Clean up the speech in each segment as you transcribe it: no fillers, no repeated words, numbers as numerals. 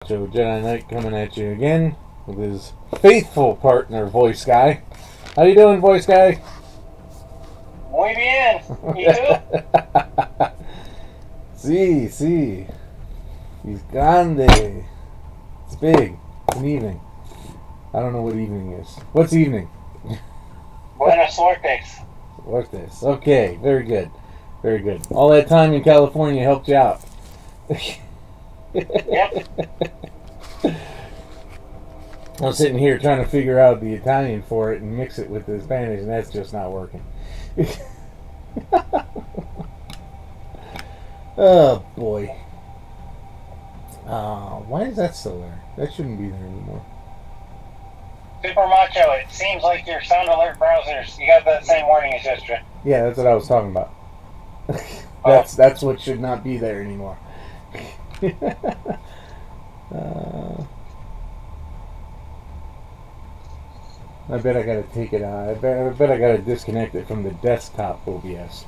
Joe Jedi Knight coming at you again with his faithful partner, Voice Guy. How you doing, Voice Guy? Muy bien. ¿Y tú? Sí. He's grande. It's big. It's an evening. I don't know what evening is. What's evening? Buenas suertes. What's this? Okay, very good. Very good. All that time in California helped you out. Yep. I'm sitting here trying to figure out the Italian for it and mix it with the Spanish, and that's just not working. Oh, boy. Why is that still there? That shouldn't be there anymore. Super Macho, it seems like your sound alert browsers, you got that same warning as yesterday. Yeah, that's what I was talking about. That's what should not be there anymore. I bet I gotta take it out. I bet I gotta disconnect it from the desktop OBS.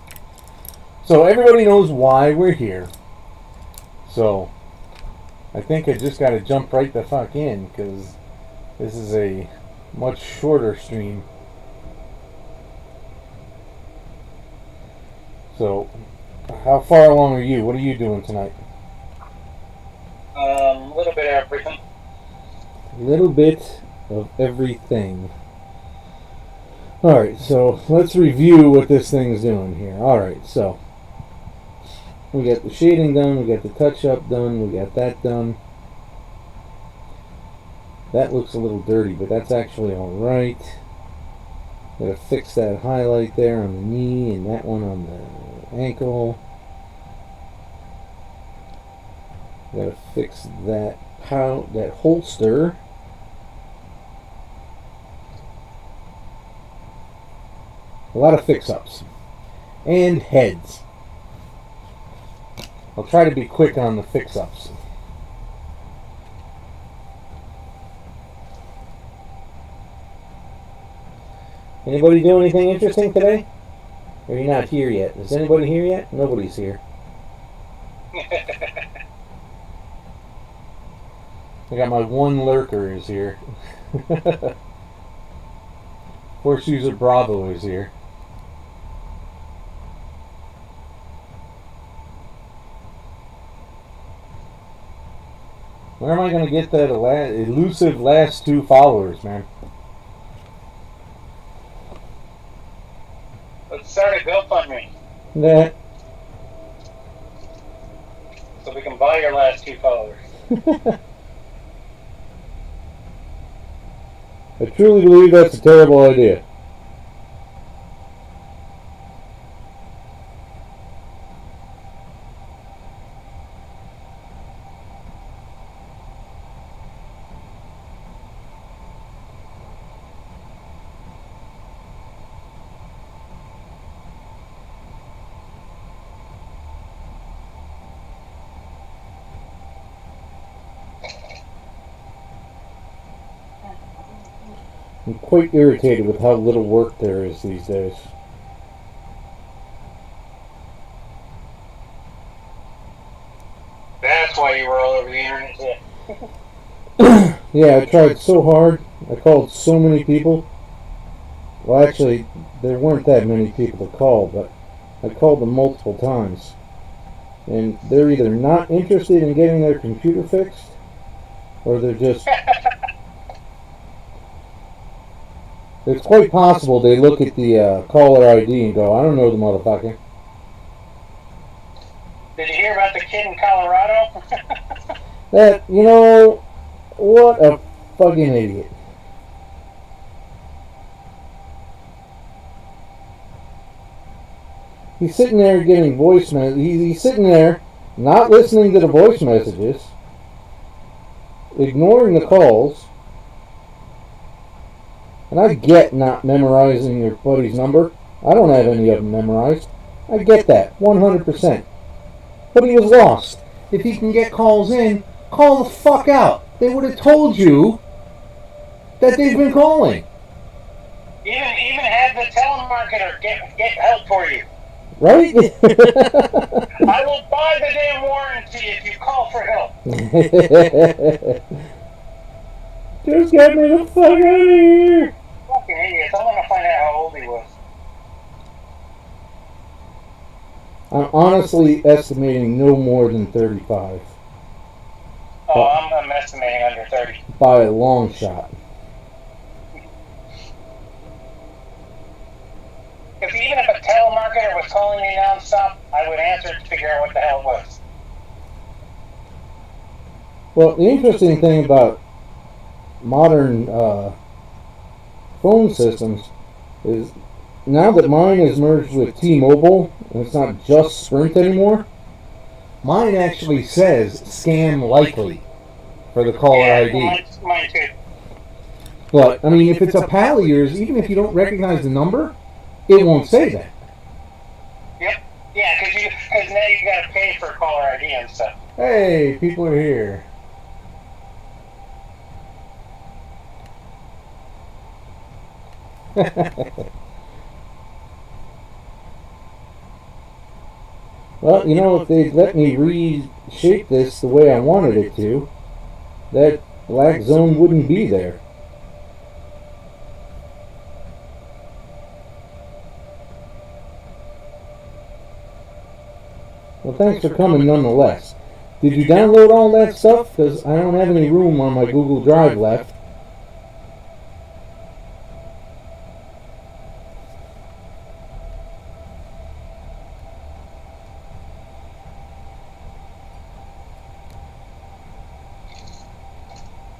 So everybody knows why we're here. So I think I just gotta jump right the fuck in, because this is a much shorter stream. So how far along are you? What are you doing tonight? A little bit of everything. A little bit of everything. Alright, so let's review what this thing's doing here. Alright, so we got the shading done, we got the touch up done, we got that done. That looks a little dirty, but that's actually alright. Gotta fix that highlight there on the knee and that one on the ankle. Gotta fix that holster. A lot of fix-ups. And heads. I'll try to be quick on the fix-ups. Anybody do anything interesting today? Or you're not here yet? Is anybody here yet? Nobody's here. I got my one lurker is here. Horse User Bravo is here. Where am I going to get that elusive last two followers, man? Let's start a GoFundMe. Nah. So we can buy your last 2 followers. I truly believe that's a terrible idea. I'm quite irritated with how little work there is these days. That's why you were all over the internet today. Yeah, I tried so hard. I called so many people. Well, actually, there weren't that many people to call, but I called them multiple times. And they're either not interested in getting their computer fixed, or they're just... It's quite possible they look at the caller ID and go, I don't know the motherfucker. Did you hear about the kid in Colorado? That, you know, what a fucking idiot. He's sitting there getting voice messages. He's sitting there not listening to the voice messages, ignoring the calls. And I get not memorizing your buddy's number. I don't have any of them memorized. I get that, 100%. But he was lost. If he can get calls in, call the fuck out. They would have told you that they've been calling. Even had the telemarketer get help for you. Right? I will buy the damn warranty if you call for help. Just get me the fuck out of here. Fucking idiots. I want to find out how old he was. I'm honestly estimating no more than 35. Oh, I'm estimating under 30. By a long shot. If even if a telemarketer was calling me nonstop, I would answer to figure out what the hell it was. Well, the interesting thing about modern phone systems is now that mine is merged with T-Mobile, and it's not just Sprint anymore, mine actually says scam likely for the caller ID. Mine too. But, I mean, if it's a pal of yours, even if you don't recognize the number, it won't say that. Yep. Yeah, because now you got to pay for caller ID and stuff. Hey, people are here. Well, you know, if they'd let me reshape this the way I wanted it to, that black zone wouldn't be there. Well, thanks for coming nonetheless. Did you download all that stuff? Because I don't have any room on my Google Drive left.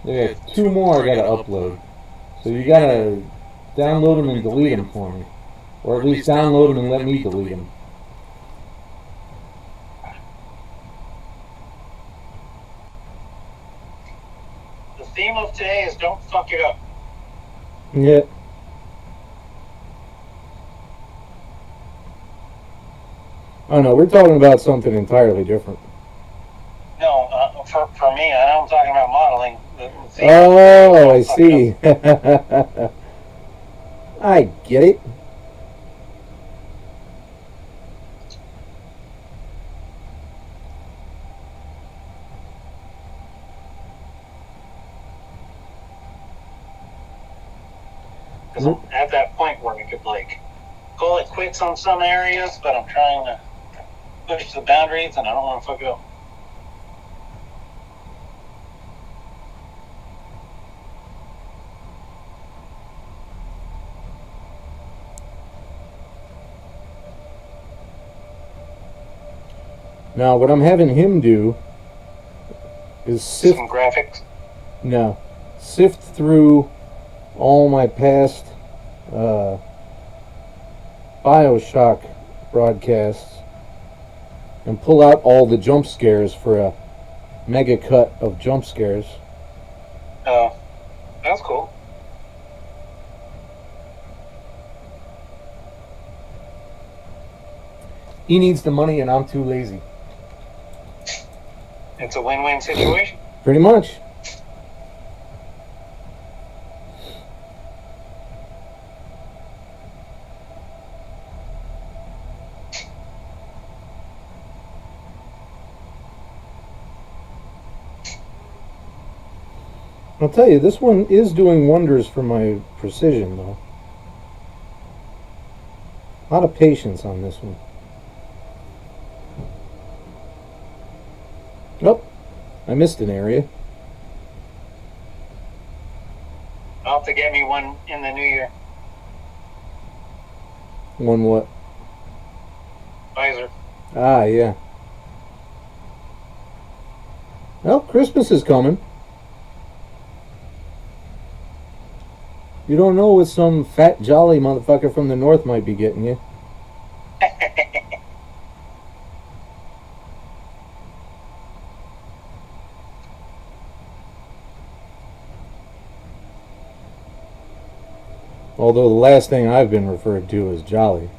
There are 2 more I gotta upload. So you gotta download them and delete them for me. Or at least download them and let me delete them. The theme of today is don't fuck it up. Yeah. Oh no, we're talking about something entirely different. No, for me, I'm talking about modeling. Oh, I see. I get it. Because I'm at that point where I could, like, call it quits on some areas, but I'm trying to push the boundaries, and I don't want to fuck it up. Now, what I'm having him do is sift. Some graphics. No, sift through all my past Bioshock broadcasts and pull out all the jump scares for a mega cut of jump scares. Oh, that's cool. He needs the money and I'm too lazy. It's a win-win situation. Pretty much. I'll tell you, this one is doing wonders for my precision, though. A lot of patience on this one. Oh, I missed an area. I'll have to get me one in the new year. One what? Visor. Ah, yeah. Well, Christmas is coming. You don't know what some fat, jolly motherfucker from the north might be getting you. Although the last thing I've been referred to is jolly.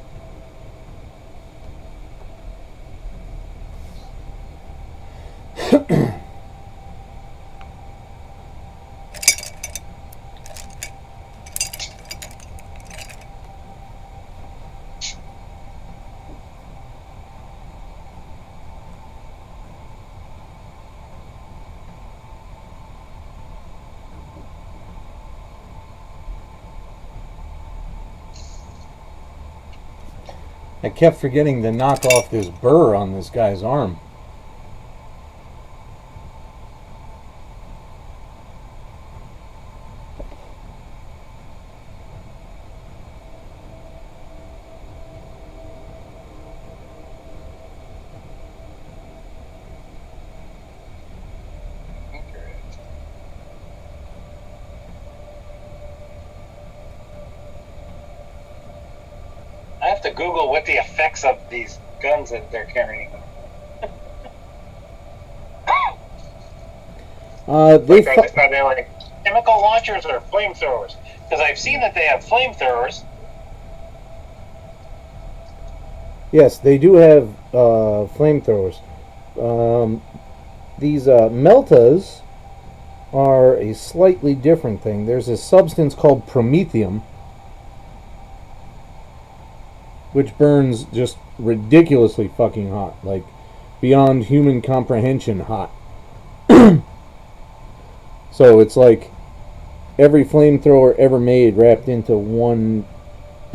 I kept forgetting to knock off this burr on this guy's arm. I have to Google what the effects of these guns that they're carrying. Are they like chemical launchers or flamethrowers? Because I've seen that they have flamethrowers. Yes, they do have flamethrowers. These meltas are a slightly different thing. There's a substance called promethium, which burns just ridiculously fucking hot, like beyond human comprehension hot. So it's like every flamethrower ever made wrapped into one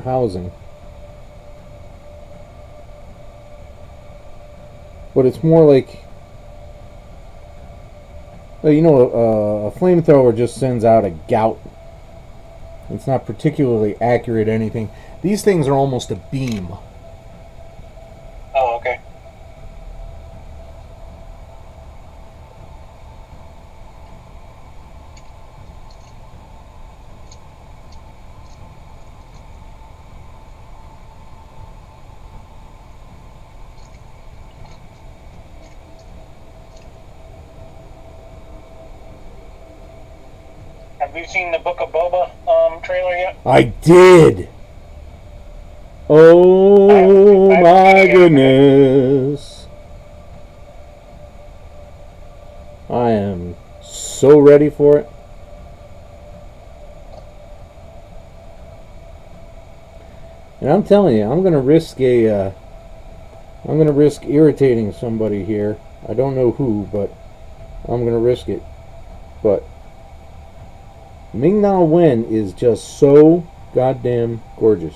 housing. But it's more like, well, you know, a flamethrower just sends out a gout. It's not particularly accurate at anything. These things are almost a beam. Oh, okay. Have you seen the Book of Boba trailer yet? I did. Oh my goodness. I am so ready for it. And I'm telling you, I'm gonna risk irritating somebody here. I don't know who, but I'm gonna risk it. But Ming-Na Wen is just so goddamn gorgeous.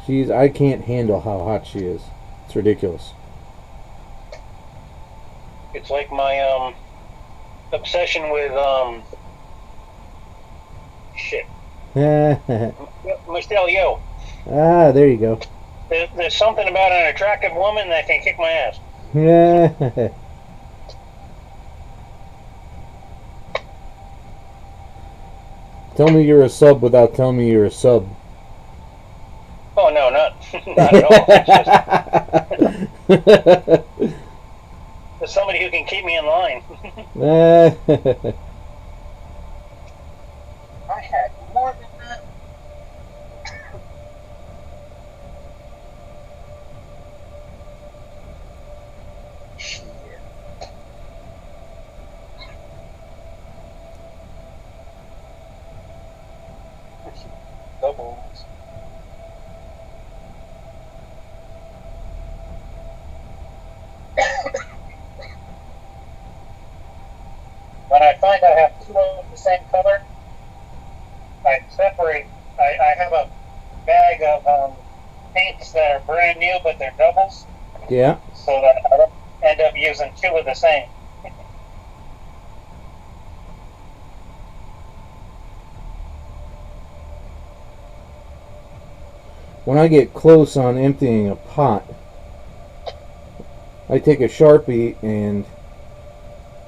I can't handle how hot she is. It's ridiculous. It's like my obsession with shit. Michelle Yeoh. Ah, there you go. There's something about an attractive woman that can kick my ass. Yeah. Tell me you're a sub without telling me you're a sub. Oh no, not at all. It's just there's somebody who can keep me in line. I had more than that. Shit. Doubles. When I find I have two of the same color, I separate. I have a bag of paints that are brand new, but they're doubles. Yeah. So that I don't end up using two of the same. When I get close on emptying a pot, I take a Sharpie and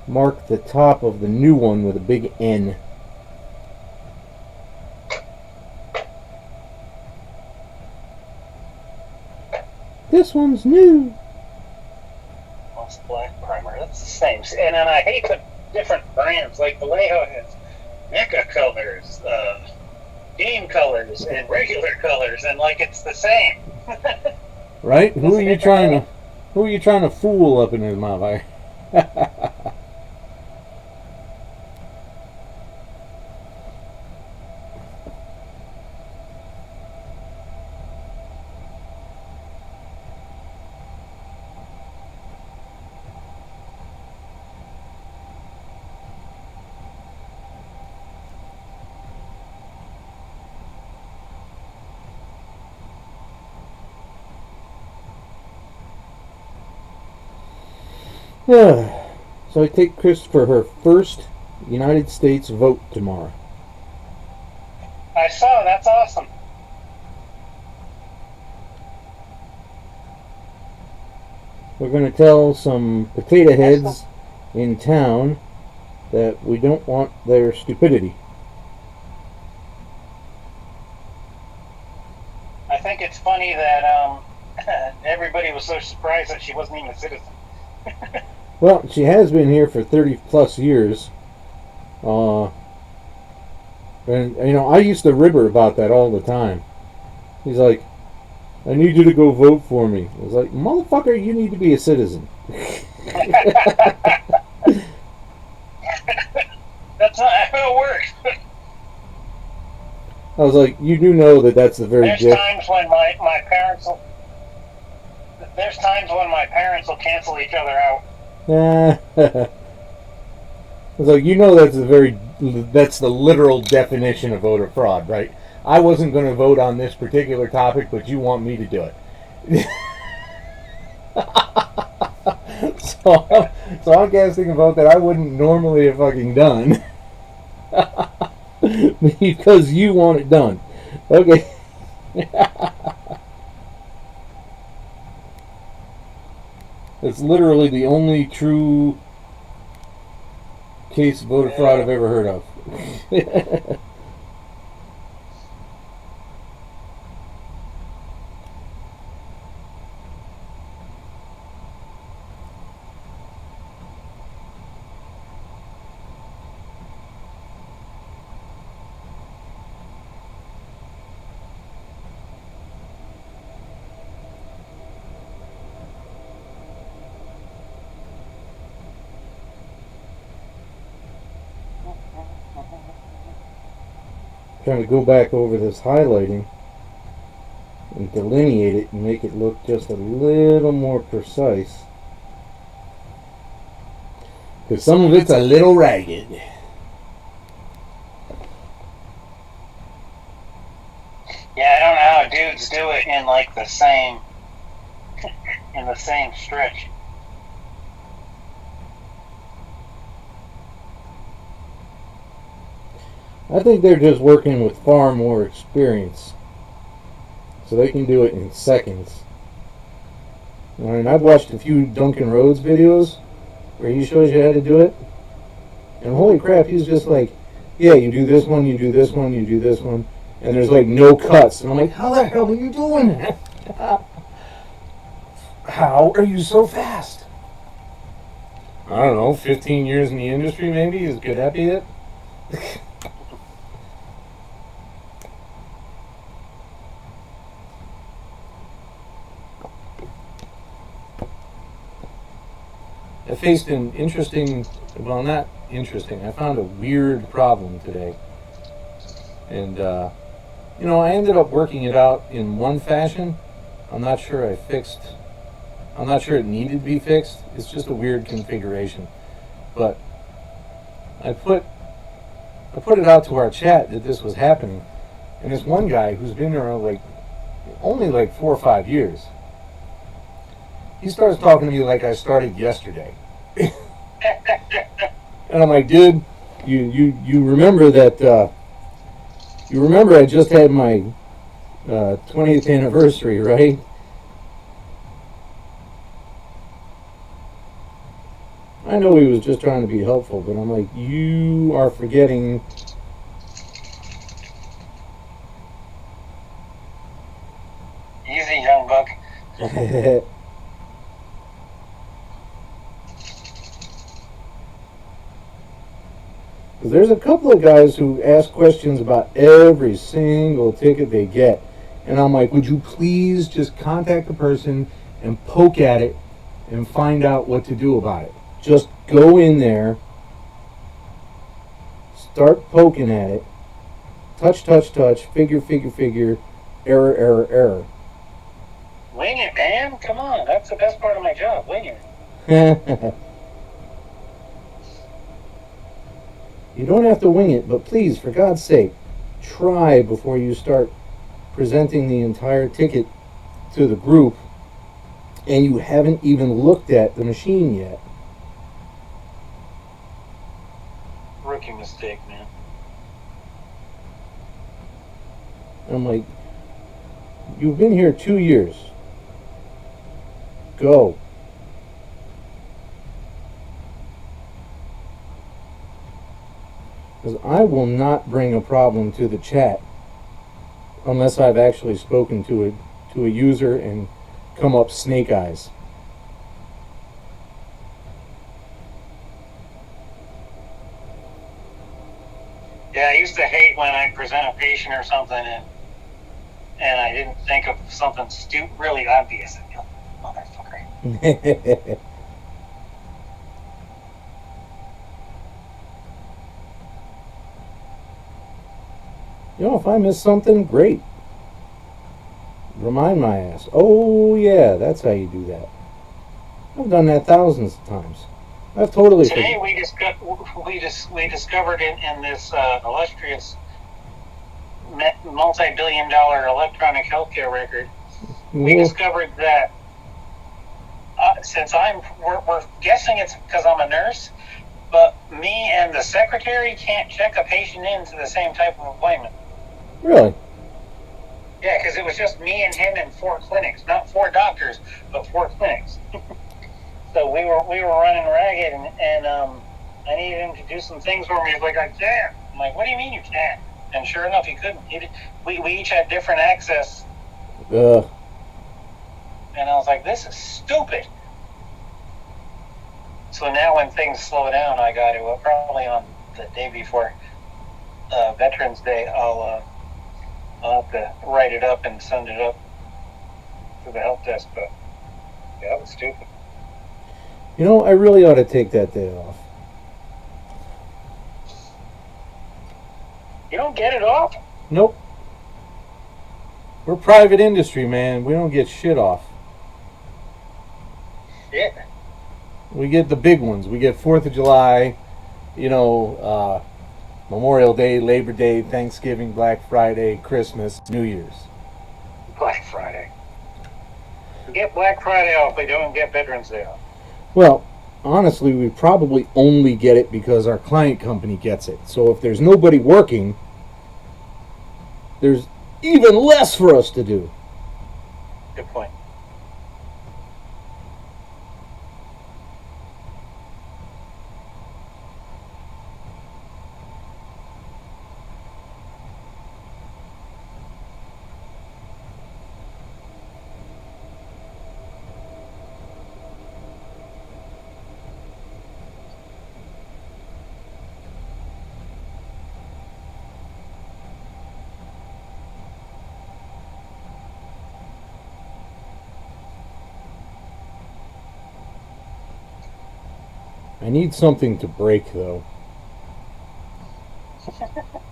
mark the top of the new one with a big N. This one's new. Lost black primer. That's the same. And then I hate the different brands. Like Vallejo has Mecha colors, game colors, and regular colors, and like it's the same. Right? Who are you trying to fool up in his mouth? So I take Chris for her first United States vote tomorrow. I saw. That's awesome. We're going to tell some potato heads in town that we don't want their stupidity. I think it's funny that everybody was so surprised that she wasn't even a citizen. Well, she has been here for 30 plus years. And, you know, I used to rib her about that all the time. He's like, I need you to go vote for me. I was like, motherfucker, you need to be a citizen. That's not how it works. I was like, you do know that that's the very There's times when my parents will. There's times when my parents will cancel each other out. I was like, you know, that's the literal definition of voter fraud, right? I wasn't going to vote on this particular topic, but you want me to do it. so I'm casting a vote that I wouldn't normally have fucking done. Because you want it done. Okay. It's literally the only true case of voter fraud I've ever heard of. Trying to go back over this highlighting and delineate it and make it look just a little more precise. Because some of it's a little ragged. Yeah, I don't know how dudes do it in like the same stretch. I think they're just working with far more experience. So they can do it in seconds. I mean, I've watched a few Duncan Rhodes videos where he shows you how to do it. And holy crap, he's just like, yeah, you do this one, you do this one, you do this one. And there's like no cuts. And I'm like, how the hell are you doing that? How are you so fast? I don't know, 15 years in the industry maybe? Could that be it? I faced an interesting, well, not interesting, I found a weird problem today. And, you know, I ended up working it out in one fashion. I'm not sure it needed to be fixed. It's just a weird configuration. But I put it out to our chat that this was happening. And this one guy who's been there only 4 or 5 years. He starts talking to me like I started yesterday. And I'm like, dude, you remember that, you remember I just had my 20th anniversary, right? I know he was just trying to be helpful, but I'm like, you are forgetting. Easy, young buck. There's a couple of guys who ask questions about every single ticket they get. And I'm like, would you please just contact the person and poke at it and find out what to do about it? Just go in there, start poking at it, touch, figure, error. Wing it, man. Come on. That's the best part of my job. Wing it. You don't have to wing it, but please, for God's sake, try before you start presenting the entire ticket to the group and you haven't even looked at the machine yet. rookie mistake, man. I'm like, you've been here 2 years. Go. Because I will not bring a problem to the chat unless I've actually spoken to a user and come up snake eyes. Yeah, I used to hate when I present a patient or something and I didn't think of something really obvious. I'd be like, motherfucker. You know, if I miss something, great. Remind my ass. Oh yeah, that's how you do that. I've done that thousands of times. I've totally. Today we discovered in this illustrious multi-billion-dollar electronic healthcare record. We discovered that since we're guessing it's because I'm a nurse, but me and the secretary can't check a patient into the same type of appointment. Really? Yeah, because it was just me and him in 4 clinics, not 4 doctors, but 4 clinics. So we were running ragged, and I needed him to do some things for me. He's like, I can't. I'm like, what do you mean you can't? And sure enough, he couldn't. We each had different access. And I was like, this is stupid. So now when things slow down, I got to probably on the day before Veterans Day, I'll have to write it up and send it up to the help desk. But yeah, that was stupid. You know, I really ought to take that day off. You don't get it off? Nope. We're private industry, man. We don't get shit off. Shit. We get the big ones. We get 4th of July, you know, Memorial Day, Labor Day, Thanksgiving, Black Friday, Christmas, New Year's. Black Friday. We get Black Friday off. We don't get Veterans Day off. Well, honestly, we probably only get it because our client company gets it. So if there's nobody working, there's even less for us to do. Good point. I need something to break, though.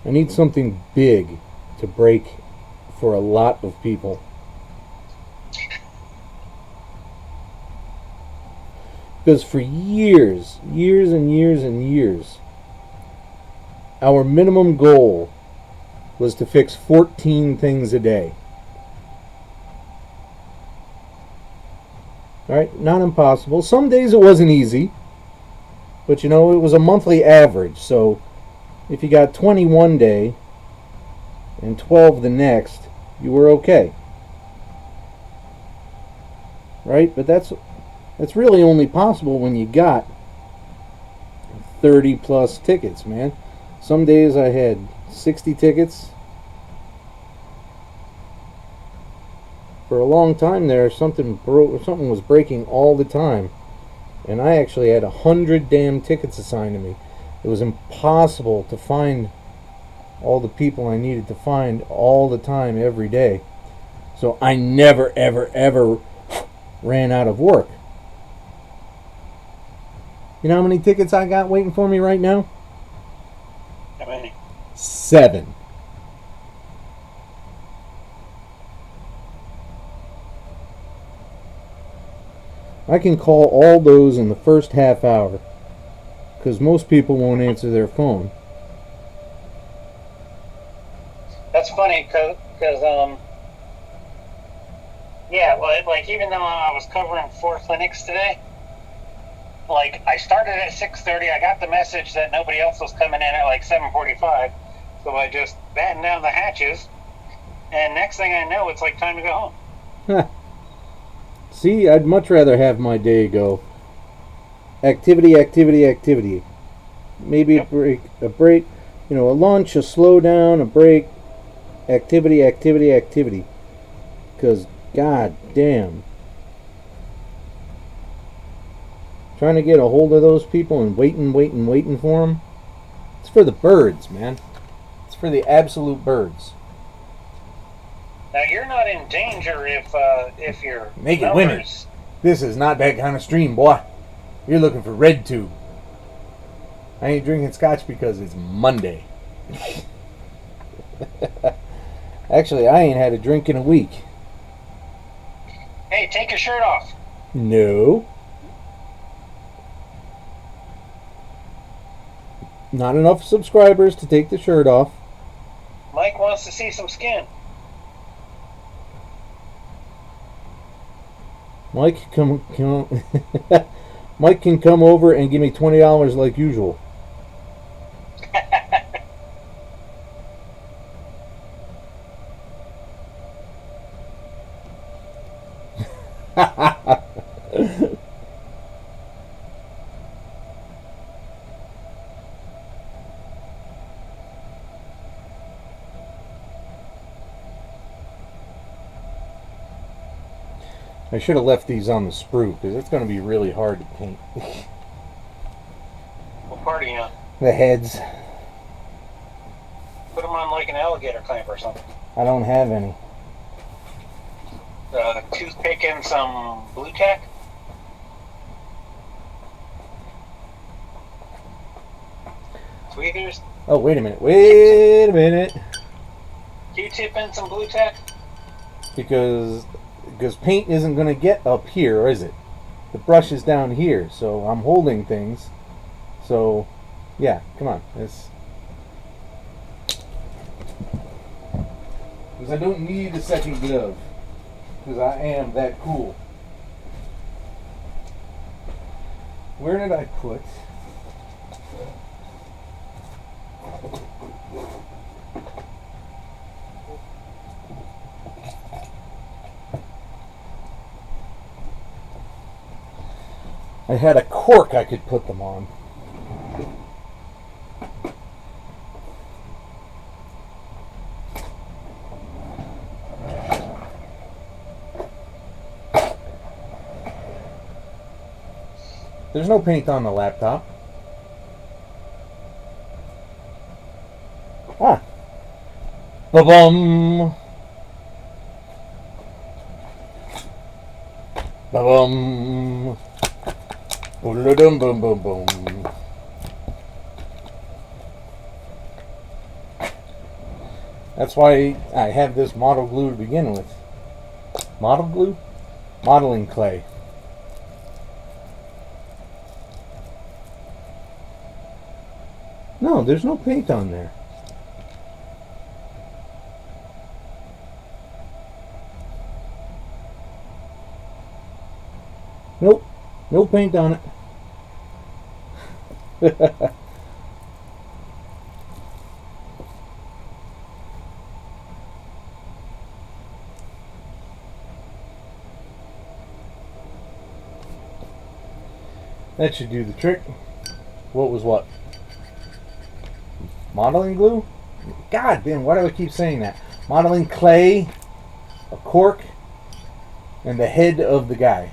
I need something big to break for a lot of people. Because for years and years and years, our minimum goal was to fix 14 things a day. Alright, not impossible. Some days it wasn't easy. But you know, it was a monthly average, so if you got 20 one day and 12 the next, you were okay. Right? But that's really only possible when you got 30 plus tickets, man. Some days I had 60 tickets. For a long time there, something was breaking all the time. And I actually had 100 damn tickets assigned to me. It was impossible to find all the people I needed to find all the time, every day. So I never, ever, ever ran out of work. You know how many tickets I got waiting for me right now? How many? 7. I can call all those in the first half hour because most people won't answer their phone. That's funny because yeah, well, like even though I was covering 4 clinics today, like I started at 6:30. I got the message that nobody else was coming in at like 7:45, so I just battened down the hatches, and next thing I know, it's like time to go home. See, I'd much rather have my day go activity, activity, activity. Maybe Yep. a break, a lunch, a slow down, a break, activity, activity, activity. Because, god damn. Trying to get a hold of those people and waiting for them. It's for the birds, man. It's for the absolute birds. Now you're not in danger if your Make it numbers. women. This is not that kind of stream, boy. You're looking for red tube. I ain't drinking scotch because it's Monday. Actually, I ain't had a drink in a week. Hey, take your shirt off. No. Not enough subscribers to take the shirt off. Mike wants to see some skin. Mike Mike can come over and give me $20 like usual. I should have left these on the sprue because it's going to be really hard to paint. What part are you on? The heads. Put them on like an alligator clamp or something. I don't have any. Toothpick and some blue tack. Tweezers. Oh, wait a minute. Wait a minute. Q-tip and some blue tack. Because paint isn't going to get up here, is it? The brush is down here, so I'm holding things. So, yeah, come on. Because I don't need a second glove. Because I am that cool. Where did I put... I had a cork I could put them on. There's no paint on the laptop. Ah. Ba-bum. Ba-bum. Boom, boom, boom, boom. That's why I have this model glue to begin with. Model glue? Modeling clay. No, there's no paint on there. Nope. No paint on it. That should do the trick. What was what? Modeling glue? God damn, why do I keep saying that? Modeling clay, a cork, and the head of the guy.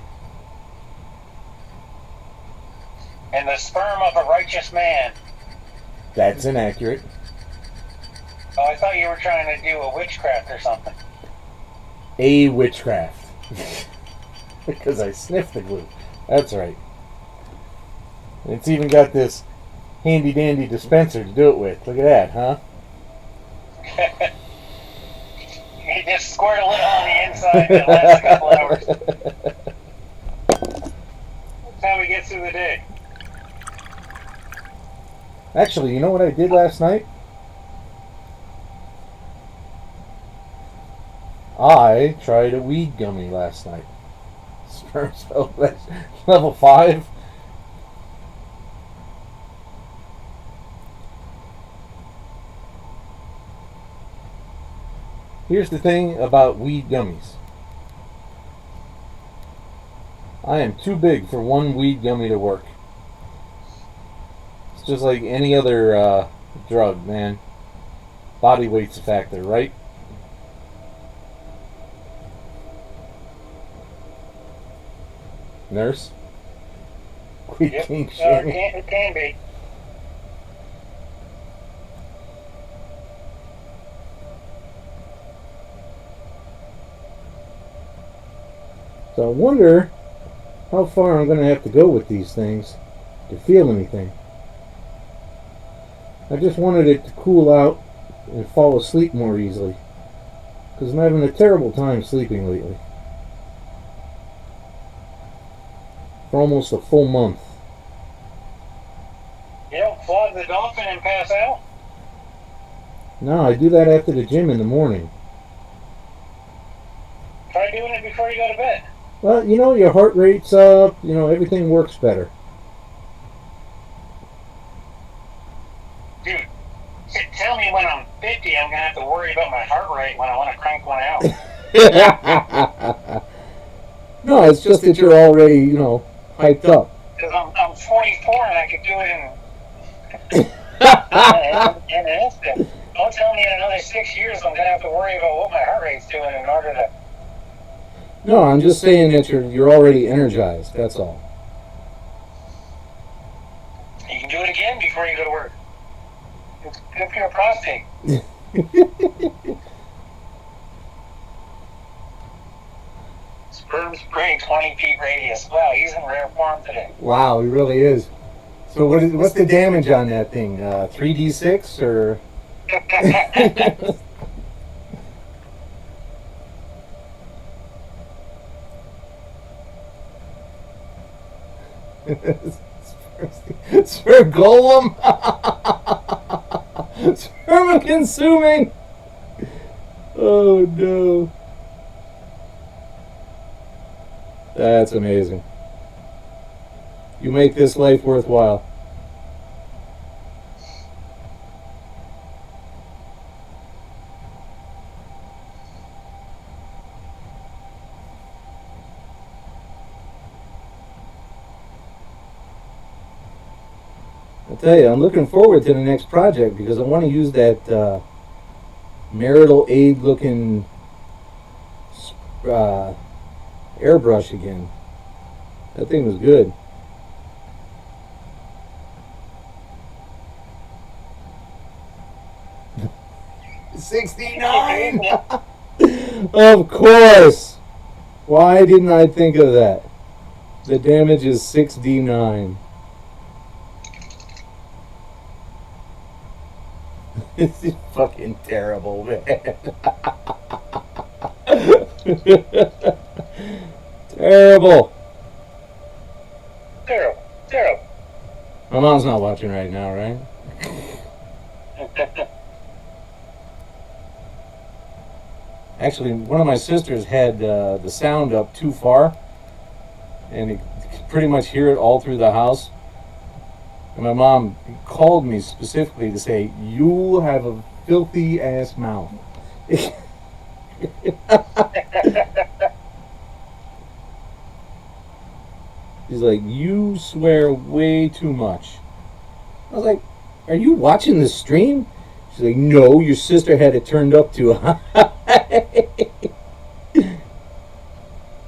And the sperm of a righteous man. That's inaccurate. Oh, I thought you were trying to do a witchcraft or something. A witchcraft. Because I sniffed the glue. That's right. It's even got this handy dandy dispenser to do it with. Look at that, huh? You just squirtle it on the inside and it lasts a couple hours. That's how we get through the day. Actually, you know what I did last night? I tried a weed gummy last night. Sperm spell level 5. Here's the thing about weed gummies. I am too big for one weed gummy to work. It's just like any other drug, man. Body weight's a factor, right? Nurse? Quit kink shaming. It can be. So I wonder how far I'm going to have to go with these things to feel anything. I just wanted it to cool out and fall asleep more easily, because I'm having a terrible time sleeping lately. For almost a full month. You don't flog the dolphin and pass out? No, I do that after the gym in the morning. Try doing it before you go to bed. Well, you know, your heart rate's up, you know, everything works better. Dude, tell me when I'm 50 I'm going to have to worry about my heart rate when I want to crank one out. No, it's just that you're already, you know, hyped up. Because I'm 44 and I could do it in an instant. Don't tell me in another 6 years I'm going to have to worry about what my heart rate's doing in order to... No, I'm just saying that you're already energized, that's all. You can do it again before you go to work. It's good for your prostate. Sperm spray 20 feet radius. Wow, he's in rare form today. Wow, he really is. So what's the damage on that thing? 3d6 or? Sperm golem. Sperm consuming. Oh no. That's amazing. You make this life worthwhile. I'll tell you, I'm looking forward to the next project because I want to use that marital aid looking airbrush again. That thing was good. $69. Of course. Why didn't I think of that? The damage is 6d9. This is fucking terrible, man. Terrible. Terrible. My mom's not watching right now, right? Actually, one of my sisters had the sound up too far, and you could pretty much hear it all through the house. And my mom called me specifically to say, "You have a filthy ass mouth." She's like, "You swear way too much." I was like, "Are you watching the stream?" She's like, "No, your sister had it turned up too high."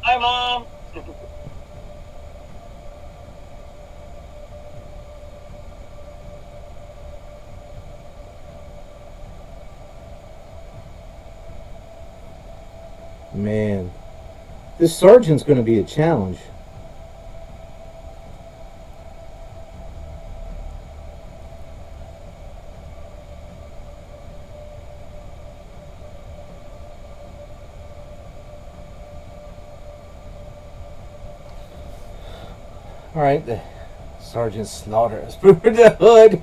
Hi, Mom. Man, this sergeant's going to be a challenge. All right, the sergeant slaughter us through the hood.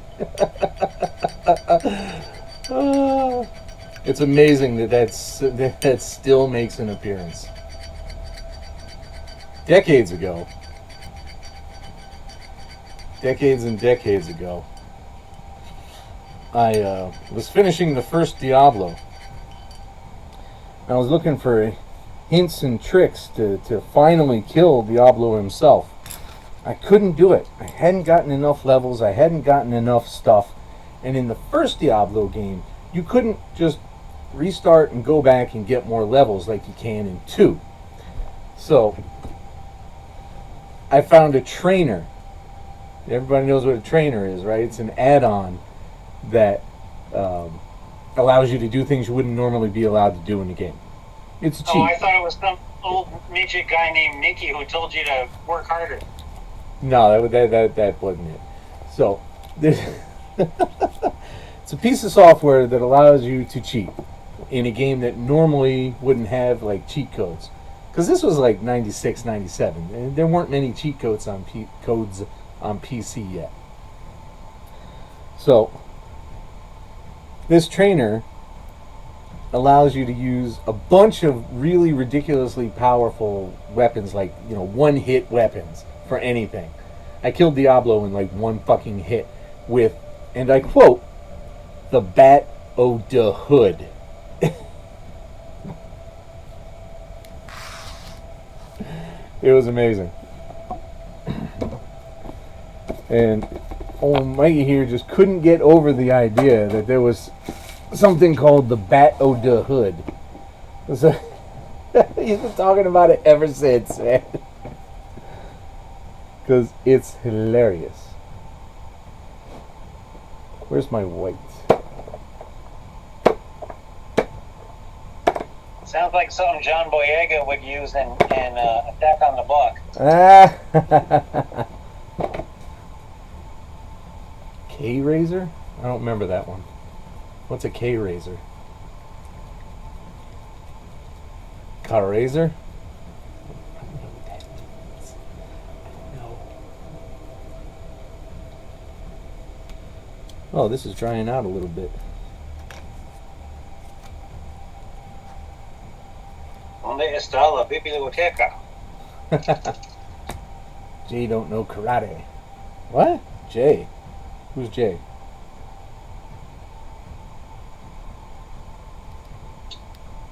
It's amazing that still makes an appearance. Decades ago, decades and decades ago, I was finishing the first Diablo, I was looking for hints and tricks to finally kill Diablo himself. I couldn't do it. I hadn't gotten enough levels. I hadn't gotten enough stuff. And in the first Diablo game, you couldn't just restart and go back and get more levels like you can in 2. So I found a trainer. Everybody knows what a trainer is, right? It's an add-on that allows you to do things you wouldn't normally be allowed to do in the game. It's cheap. Oh, I thought it was some old midget guy named Nicky who told you to work harder. No, that wasn't it. So, it's a piece of software that allows you to cheat in a game that normally wouldn't have like cheat codes. Because this was like 96, 97, and there weren't many cheat codes on PC yet. So, this trainer allows you to use a bunch of really ridiculously powerful weapons, like, one-hit weapons for anything. I killed Diablo in like one fucking hit with, and I quote, the Bat o' the Hood. It was amazing. And old Mikey here just couldn't get over the idea that there was something called the Bat o' the Hood. So, he's been talking about it ever since, man. Because it's hilarious. Where's my white? Sounds like something John Boyega would use in Attack on the Block. K-Razor? I don't remember that one. What's a K-Razor? Car-Razor? I don't know what that means. Oh, this is drying out a little bit. Donde está la biblioteca? Jay don't know karate. What? Jay? Who's Jay?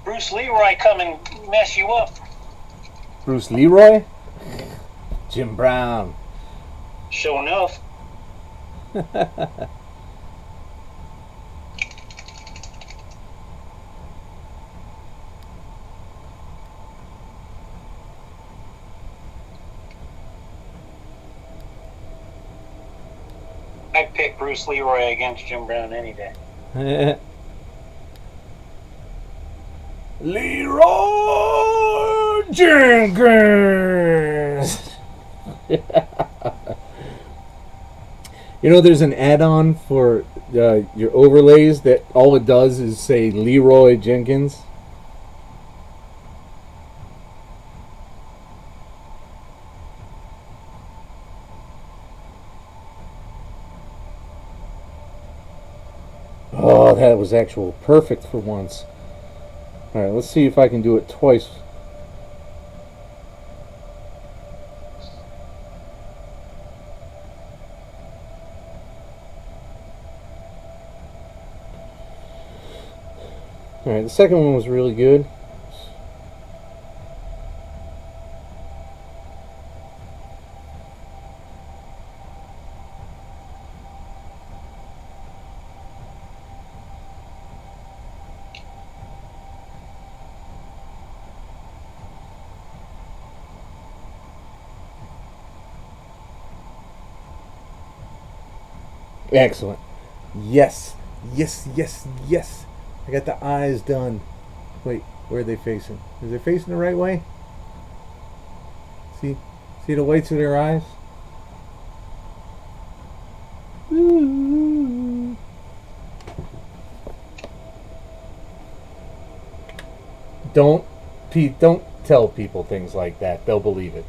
Bruce Leroy come and mess you up. Bruce Leroy? Jim Brown. Sure enough. I'd pick Bruce Leroy against Jim Brown any day. Leroy Jenkins! There's an add-on for your overlays that all it does is say Leroy Jenkins. Oh, that was actual perfect for once. Alright, let's see if I can do it twice. Alright, the second one was really good. Excellent. Yes. Yes, yes, yes. I got the eyes done. Wait, where are they facing? Is they facing the right way? See the whites of their eyes? Ooh. Don't tell people things like that. They'll believe it.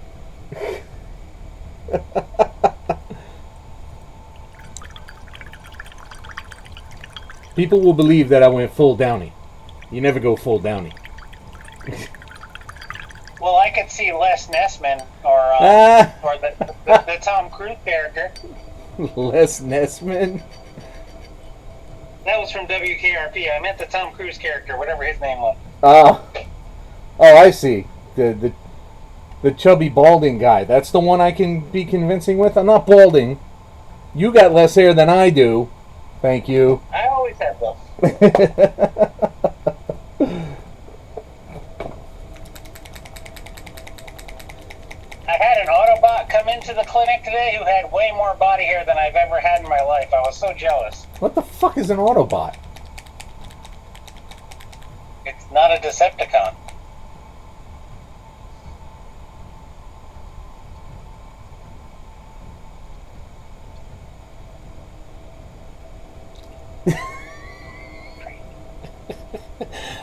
People will believe that I went full Downey. You never go full Downey. Well, I could see Les Nessman or the Tom Cruise character. Les Nessman? That was from WKRP. I meant the Tom Cruise character, whatever his name was. Oh. Oh, I see. The chubby balding guy. That's the one I can be convincing with? I'm not balding. You got less hair than I do. Thank you. I always have them. I had an Autobot come into the clinic today who had way more body hair than I've ever had in my life. I was so jealous. What the fuck is an Autobot? It's not a Decepticon.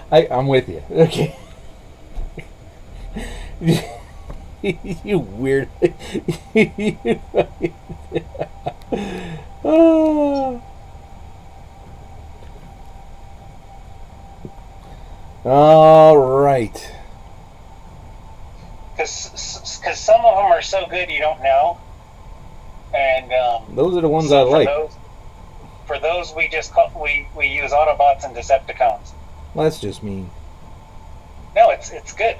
I'm with you. Okay. You weird. Oh. All right. Because some of them are so good you don't know. And those are the ones so I like. For those, we just we use Autobots and Decepticons. Well, that's just mean. No, it's good.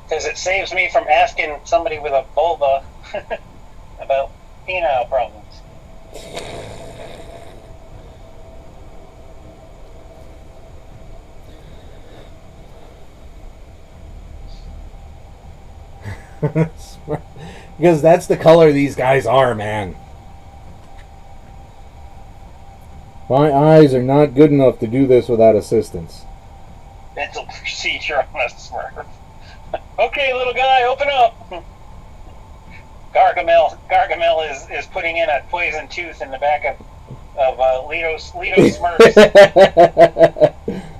Because it saves me from asking somebody with a vulva about penile problems. Because that's the color these guys are, man. My eyes are not good enough to do this without assistance. Dental procedure on a Smurf. Okay, little guy, open up. Gargamel is putting in a poison tooth in the back of Lido Smurf's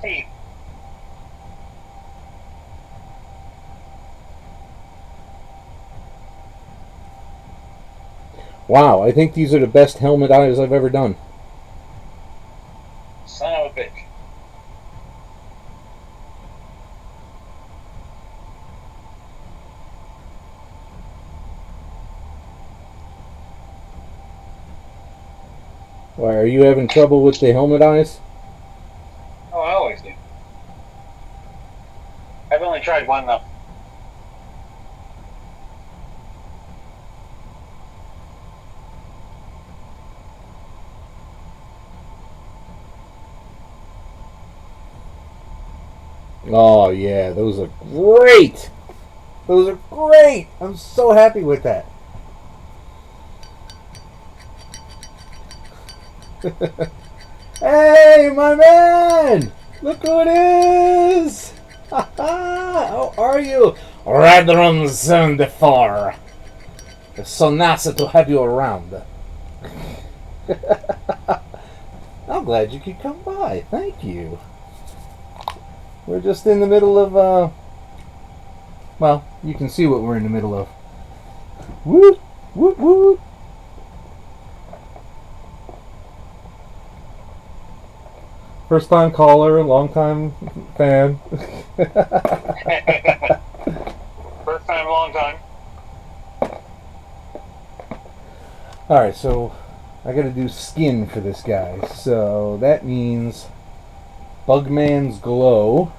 teeth. Wow, I think these are the best helmet eyes I've ever done. Son of a bitch. Why, are you having trouble with the helmet eyes? Oh, I always do. I've only tried one though. Oh, yeah, those are great! Those are great! I'm so happy with that. Hey, my man! Look who it is! How are you? Radron 74. It's so nice to have you around. I'm glad you could come by. Thank you. We're just in the middle of, well, you can see what we're in the middle of. Woo! Woo! Woo! First time caller, long time fan. First time, long time. Alright, so I gotta do skin for this guy. So that means Bugman's Glow,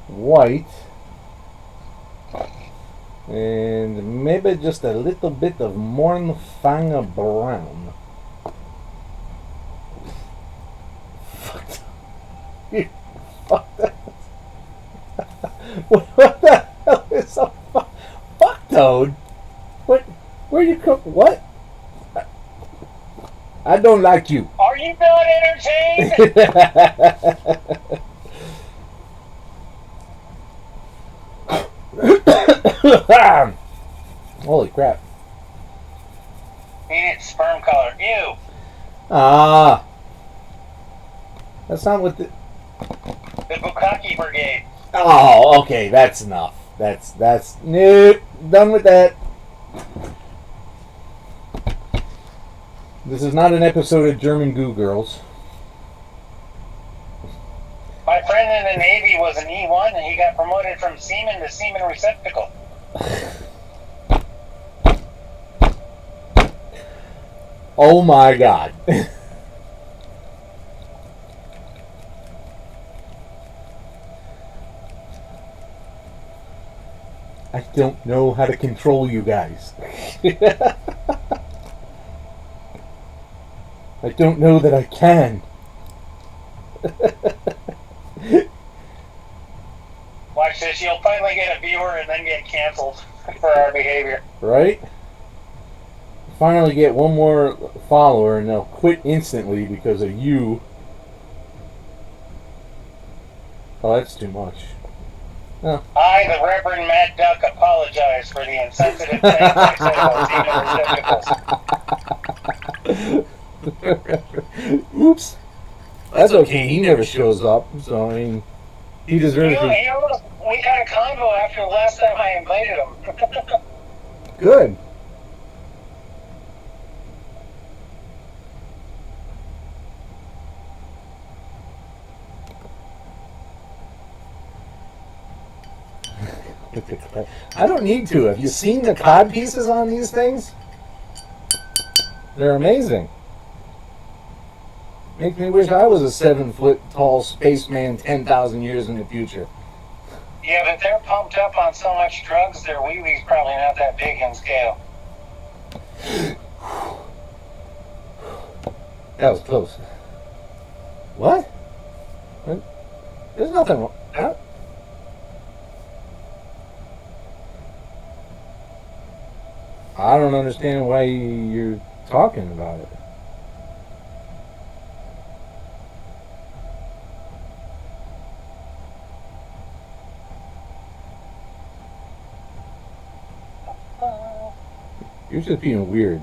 white, and maybe just a little bit of Mornfang brown. Fuck that. What the hell is a fuck toad? What? Where you come? What? I don't like you. Are you not entertained? Holy crap. Ain't it sperm color? Ew. Ah. That's not what the... The Bukkake Brigade. Oh, okay, that's enough. That's... Nope. Done with that. This is not an episode of German Goo Girls. My friend in the Navy was an E1 and he got promoted from seaman to seaman receptacle. Oh my god. don't know how to control you guys. I don't know that I can. Watch this, you'll finally get a viewer and then get canceled for our behavior. Right? Finally get one more follower and they'll quit instantly because of you. Oh, that's too much. Oh. I, the Reverend Mad Duck, apologize for the insensitive things I said about female receptacles. Oops. That's okay. He never shows up, so I mean, he deserves it. We had a convo after the last time I invited him. Good. I don't need to. Have you seen the cod pieces on these things? They're amazing. Make me wish I was a 7-foot tall spaceman 10,000 years in the future. Yeah, but they're pumped up on so much drugs, their wee-wee's probably not that big in scale. That was close. What? There's nothing wrong. I don't understand why you're talking about it. You're just being weird.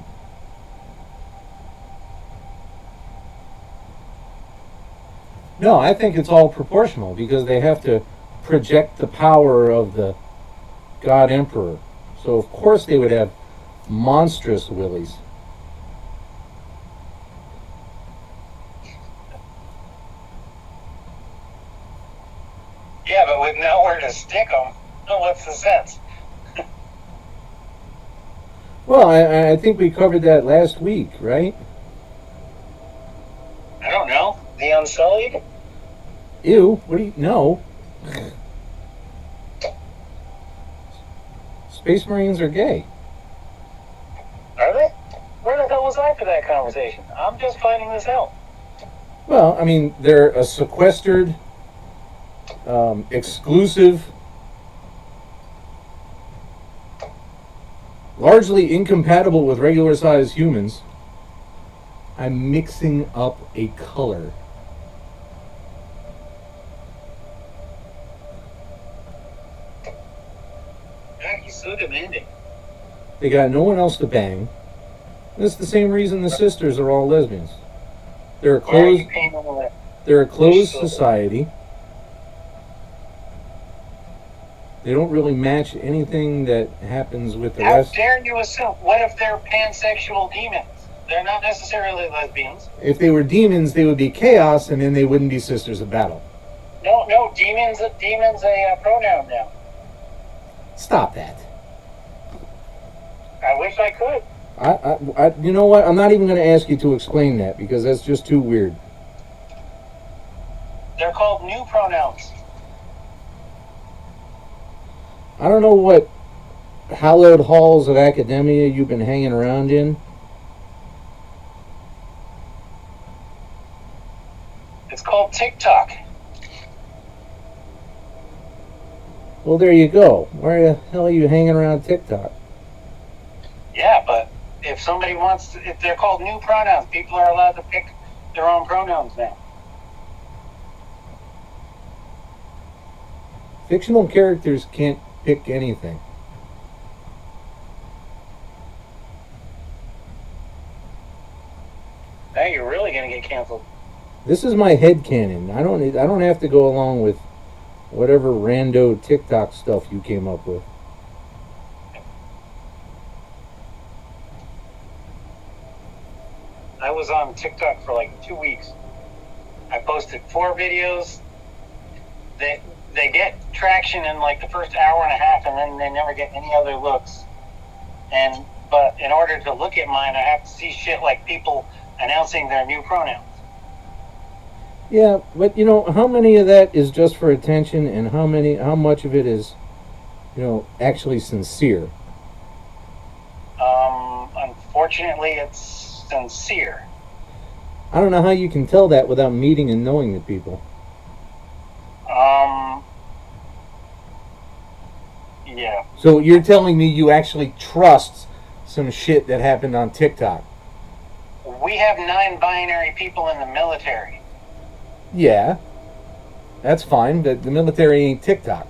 No, I think it's all proportional because they have to project the power of the God Emperor. So of course they would have monstrous willies. Yeah, but with nowhere to stick them, what's the sense? Well, I think we covered that last week, right? I don't know. The Unsullied? Ew, what do you know? Space Marines are gay. Are they? Where the hell was I for that conversation? I'm just finding this out. Well, I mean, they're a sequestered, exclusive, largely incompatible with regular-sized humans. I'm mixing up a color. God, he's so demanding. They got no one else to bang. That's the same reason the sisters are all lesbians. They're a closed, society. They don't really match anything that happens with the rest. How dare you assume? What if they're pansexual demons? They're not necessarily lesbians. If they were demons, they would be chaos, and then they wouldn't be sisters of battle. No, demons a pronoun now. Stop that. I wish I could. You know what? I'm not even going to ask you to explain that because that's just too weird. They're called new pronouns. I don't know what hallowed halls of academia you've been hanging around in. It's called TikTok. Well, there you go. Where the hell are you hanging around TikTok? Yeah, but if somebody wants to, if they're called new pronouns, people are allowed to pick their own pronouns now. Fictional characters can't pick anything. Now you're really going to get canceled. This is my headcanon. I don't have to go along with whatever rando TikTok stuff you came up with. I was on TikTok for like 2 weeks. I posted 4 videos. They get traction in like the first hour and a half, and then they never get any other looks. But in order to look at mine, I have to see shit like people announcing their new pronouns. Yeah, but you know, how many of that is just for attention, and how much of it is actually sincere? Unfortunately, it's sincere. I don't know how you can tell that without meeting and knowing the people. Yeah. So you're telling me you actually trust some shit that happened on TikTok? We have non-binary people in the military. Yeah, that's fine, but the military ain't TikTok.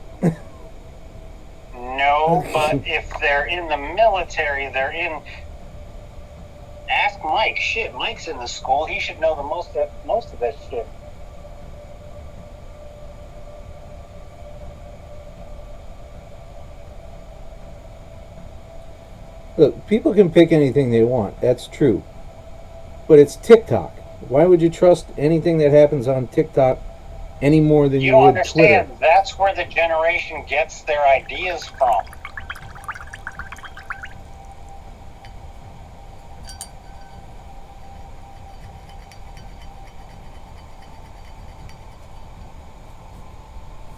No, but if they're in the military, they're in... Ask Mike. Shit, Mike's in the school. He should know the most of that shit. Look, people can pick anything they want. That's true. But it's TikTok. Why would you trust anything that happens on TikTok any more than you would understand, Twitter? that's where the generation gets their ideas from.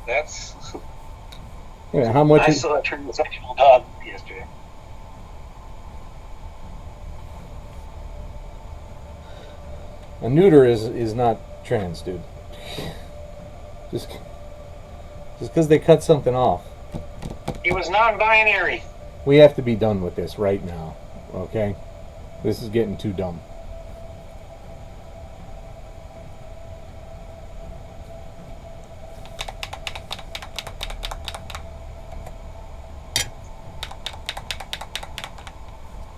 That's... Yeah, how much? I saw a transsexual dog yesterday. A neuter is not trans, dude. Just because they cut something off. He was non-binary. We have to be done with this right now, okay? This is getting too dumb.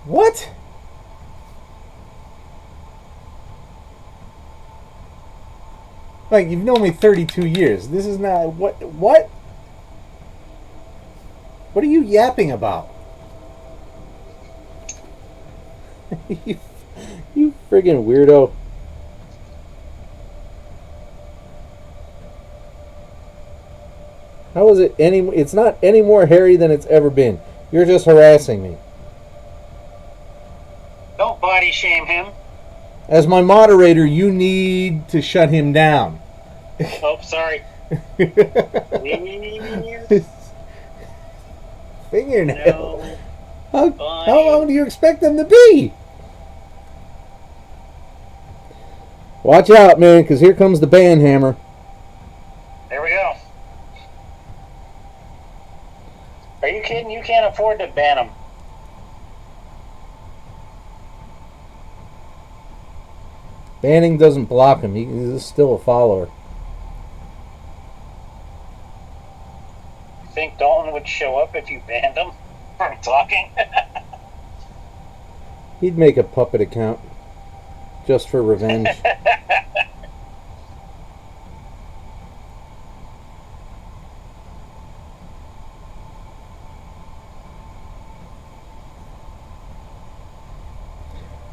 What? Like, you've known me 32 years. This is not... What? What are you yapping about? you friggin' weirdo. How is it any... It's not any more hairy than it's ever been. You're just harassing me. Don't body shame him. As my moderator, you need to shut him down. Oh, sorry. Fingernail. No. How long do you expect them to be? Watch out, man, because here comes the ban hammer. There we go. Are you kidding? You can't afford to ban him. Banning doesn't block him. He's still a follower. You think Dalton would show up if you banned him from talking? He'd make a puppet account just for revenge.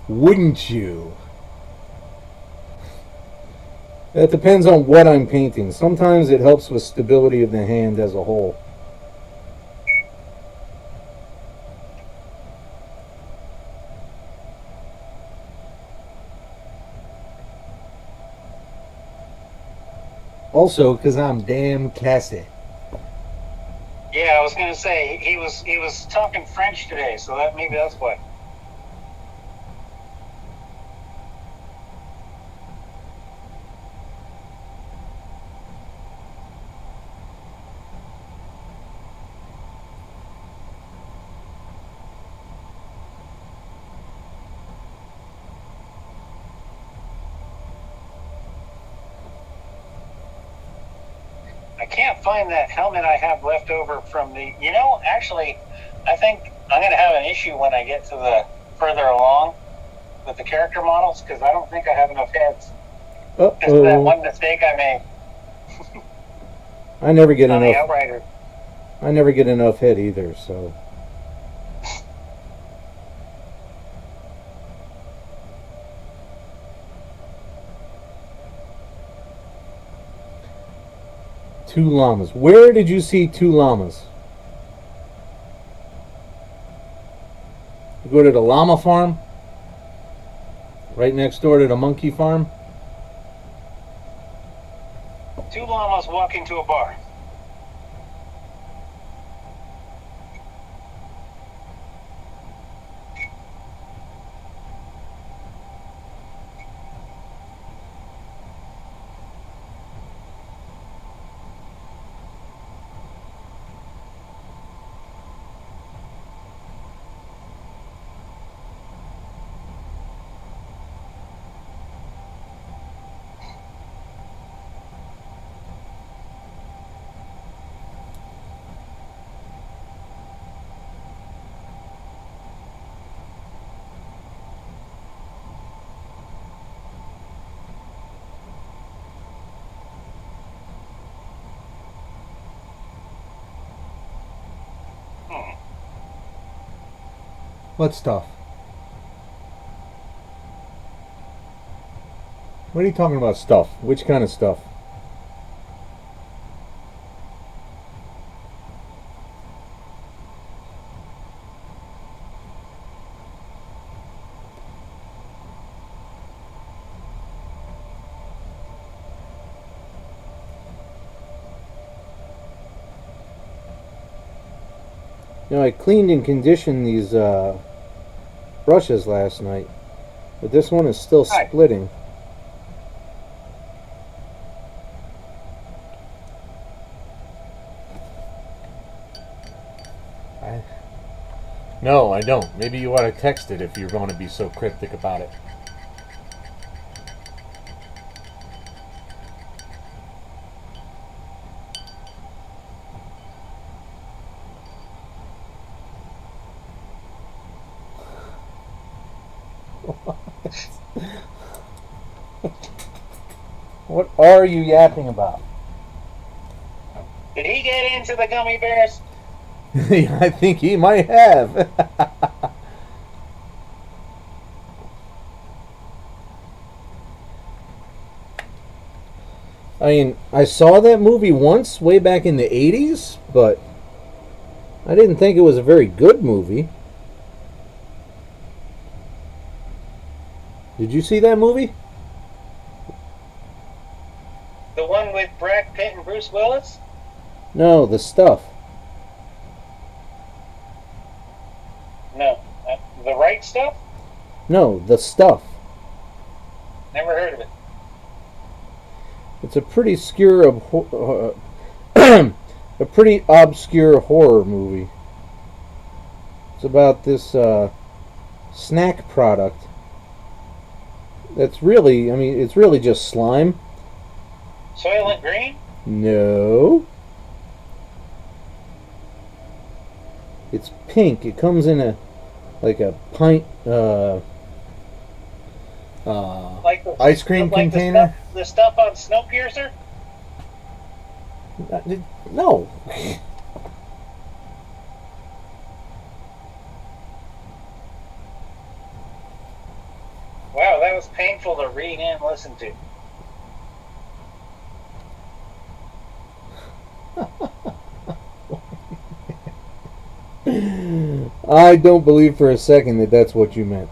Wouldn't you? That depends on what I'm painting. Sometimes it helps with stability of the hand as a whole. Also, because I'm damn classy. Yeah, I was gonna say he was talking French today, so that maybe that's what. I can't find that helmet I have left over from the... You know, actually, I think I'm going to have an issue when I get to the further along with the character models, because I don't think I have enough heads. Just that one mistake I made. I never get on enough. The Outrider. I never get enough head either, so... Two llamas. Where did you see two llamas? You go to the llama farm? Right next door to the monkey farm? Two llamas walk into a bar. What stuff? What are you talking about stuff? Which kind of stuff? You know, I cleaned and conditioned these brushes last night, but this one is still Hi. splitting. No, I don't. Maybe you ought to text it if you're going to be so cryptic about it. What are you yapping about? Did he get into the gummy bears? I think he might have. I mean, I saw that movie once, way back in the 80s, but I didn't think it was a very good movie. Did you see that movie? The one with Brad Pitt and Bruce Willis? No, The Stuff. No. The Right Stuff? No, The Stuff. Never heard of it. It's a pretty a pretty obscure horror movie. It's about this snack product that's really, I mean, it's really just slime. Soylent Green? No. It's pink. It comes in a pint Like the, ice cream like container. The stuff on Snowpiercer? No. Wow, that was painful to read and listen to. I don't believe for a second that that's what you meant.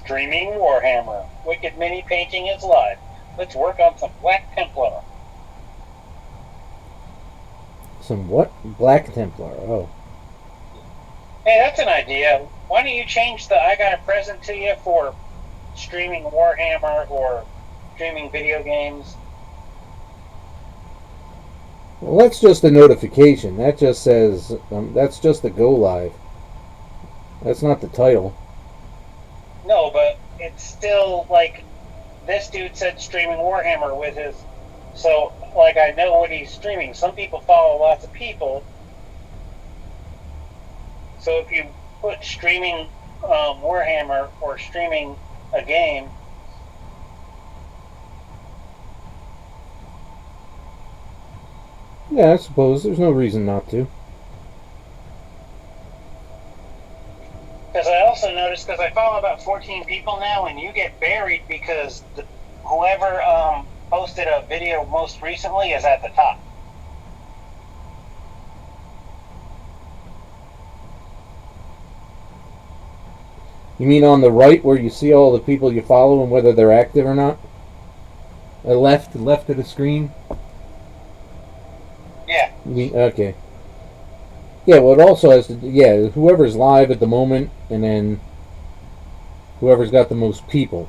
Streaming Warhammer. Wicked Mini painting is live. Let's work on some Black Templar. Some what? Black Templar. Oh. Hey, that's an idea. Why don't you change the I got a present to you for streaming Warhammer or streaming video games? Well, that's just a notification. That just says that's just the go live. That's not the title. No, but it's still like this dude said streaming Warhammer with his. So, like, I know what he's streaming. Some people follow lots of people. So if you put streaming Warhammer or streaming a game, Yeah, I suppose there's no reason not to. because I also noticed, because I follow about 14 people now, and you get buried because whoever posted a video most recently is at the top. You mean on the right where you see all the people you follow and whether they're active or not? Left of the screen? Yeah. Okay. Yeah, well, it also has to, yeah, whoever's live at the moment, and then whoever's got the most people.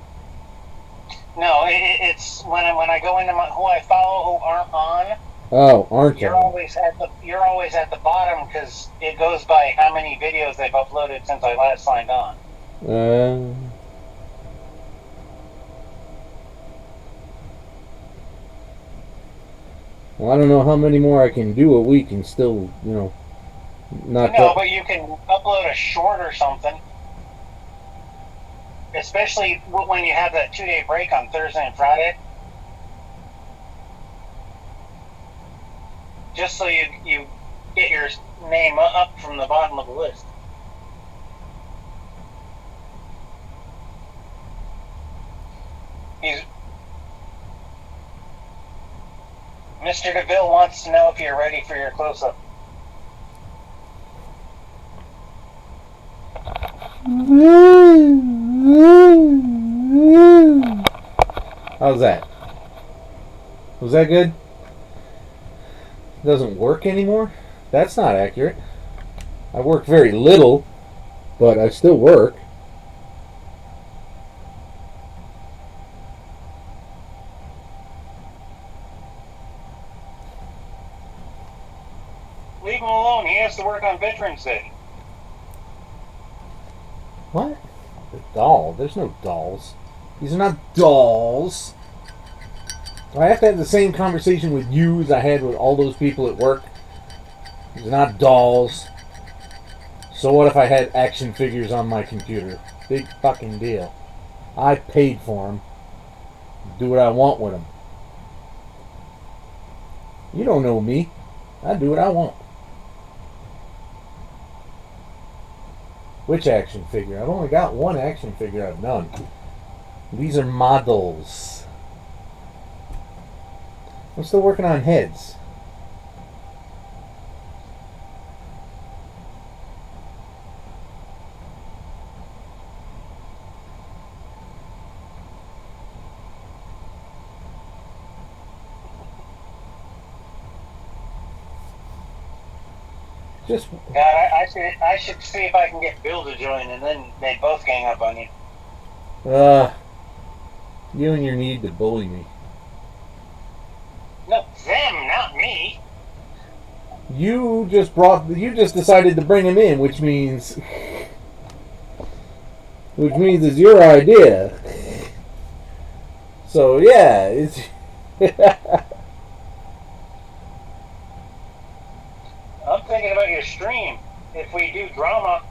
No, it's when I go into who I follow who aren't on. Oh, aren't You're they? always at the bottom because it goes by how many videos they've uploaded since I last signed on. Well, I don't know how many more I can do a week and still, not. No, but you can upload a short or something. Especially when you have that 2-day break on Thursday and Friday. Just so you get your name up from the bottom of the list. Mr. DeVille wants to know if you're ready for your close-up. How's that? Was that good? Doesn't work anymore? That's not accurate. I work very little, but I still work. Leave him alone. He has to work on Veterans Day. What? The doll? There's no dolls. These are not dolls. Do I have to have the same conversation with you as I had with all those people at work? These are not dolls. So what if I had action figures on my computer? Big fucking deal. I paid for them. Do what I want with them. You don't know me. I do what I want. Which action figure? I've only got one action figure I've done. These are models. I'm still working on heads. Just God, I should see if I can get Bill to join, and then they both gang up on you. You and your need to bully me. No, them, not me. You just decided to bring him in, which means it's your idea. So yeah, it's I'm thinking about your stream. If we do drama,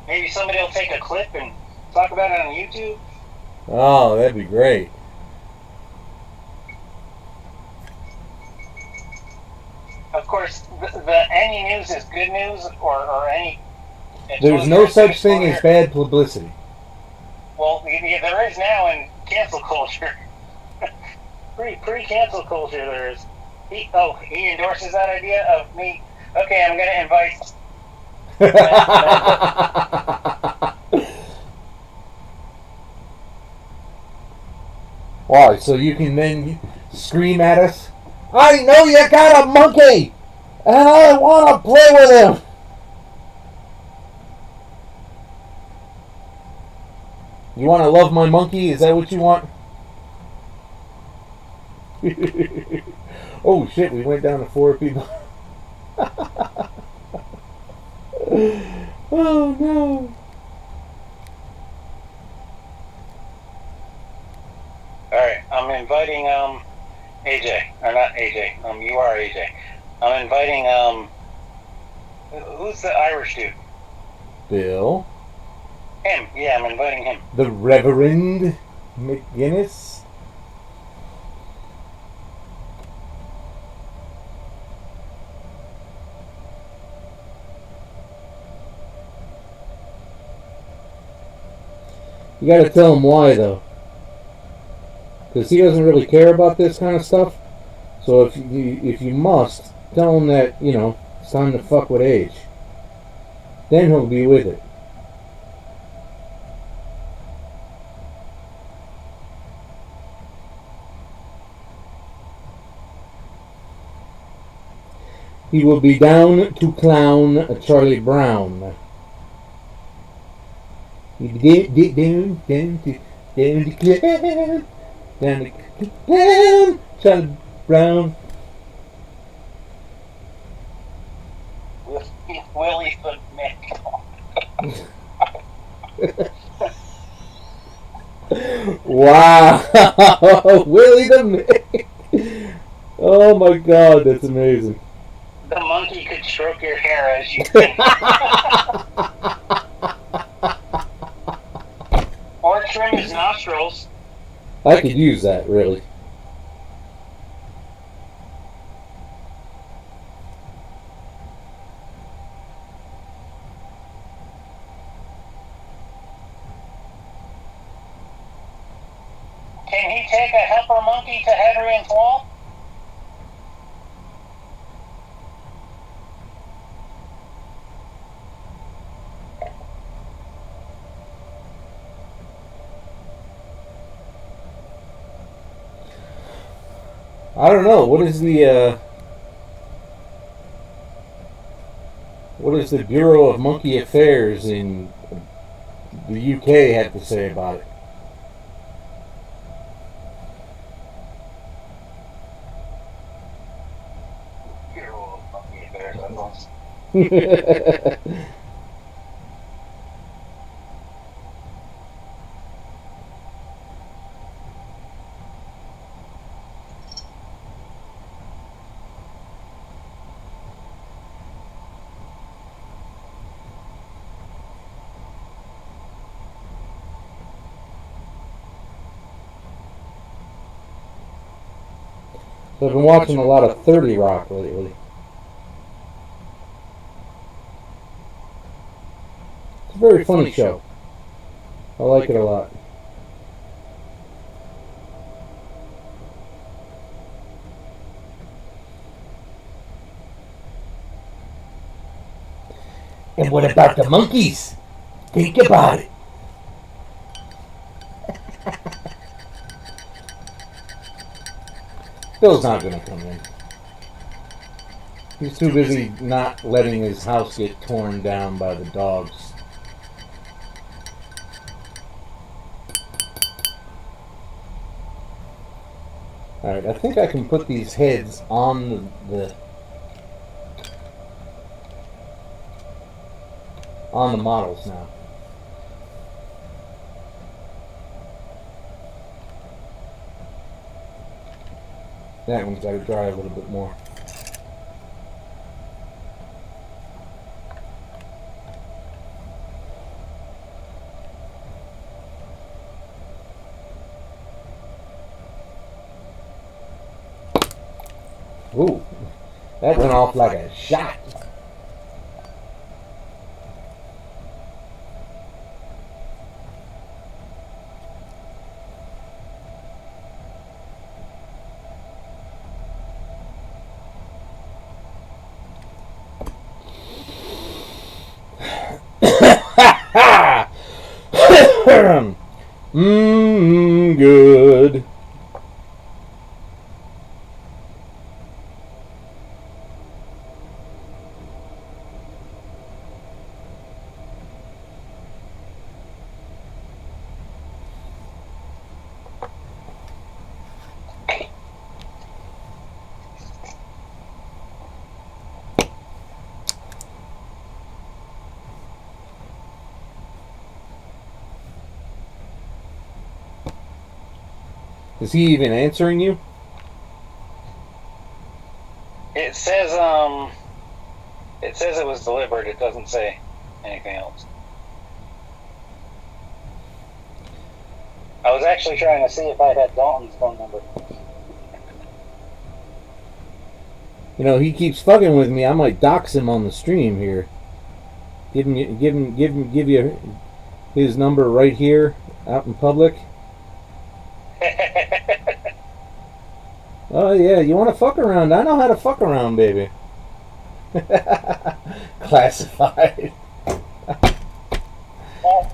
maybe somebody will take a clip and talk about it on YouTube. Oh, that'd be great. Of course, the any news is good news, or any. There's no such thing as bad publicity. Well, there is now in cancel culture. Pre-cancel culture, there is. He endorses that idea of me. Okay, I'm going to invite. Why? So you can then scream at us? I know you got a monkey, and I want to play with him. You want to love my monkey? Is that what you want? Oh shit, we went down to 4 people. Oh no. Alright, I'm inviting AJ. Or not AJ. You are AJ. I'm inviting who's the Irish dude? Bill. Him. Yeah, I'm inviting him. The Reverend McGinnis. You gotta tell him why, though. Because he doesn't really care about this kind of stuff. So if you must, tell him that, it's time to fuck with age. Then he'll be with it. He will be down to clown Charlie Brown. Down Charlie Brown. Willie the Mick. Wow. Willie the Mink. Oh my god, that's amazing. The monkey could stroke your hair as you or trim his nostrils. I could use that, really. Can he take a heifer monkey to Hadrian's Wall? I don't know. What is the Bureau of Monkey Affairs in the UK have to say about it? Bureau of Monkey Affairs, that's awesome. So I've been watching a lot of 30 Rock lately. It's a very funny show. I like it a lot. And what about the monkeys? Think about it. Bill's not going to come in. He's too busy not letting his house get torn down by the dogs. Alright, I think I can put these heads on the models now. That one's got to dry a little bit more. Ooh, that went off like a shot. Good. Is he even answering you? It says it was delivered. It doesn't say anything else. I was actually trying to see if I had Dalton's phone number. You know, he keeps fucking with me. I might dox him on the stream here. Give you his number right here out in public. Oh yeah, you want to fuck around? I know how to fuck around, baby. Classified.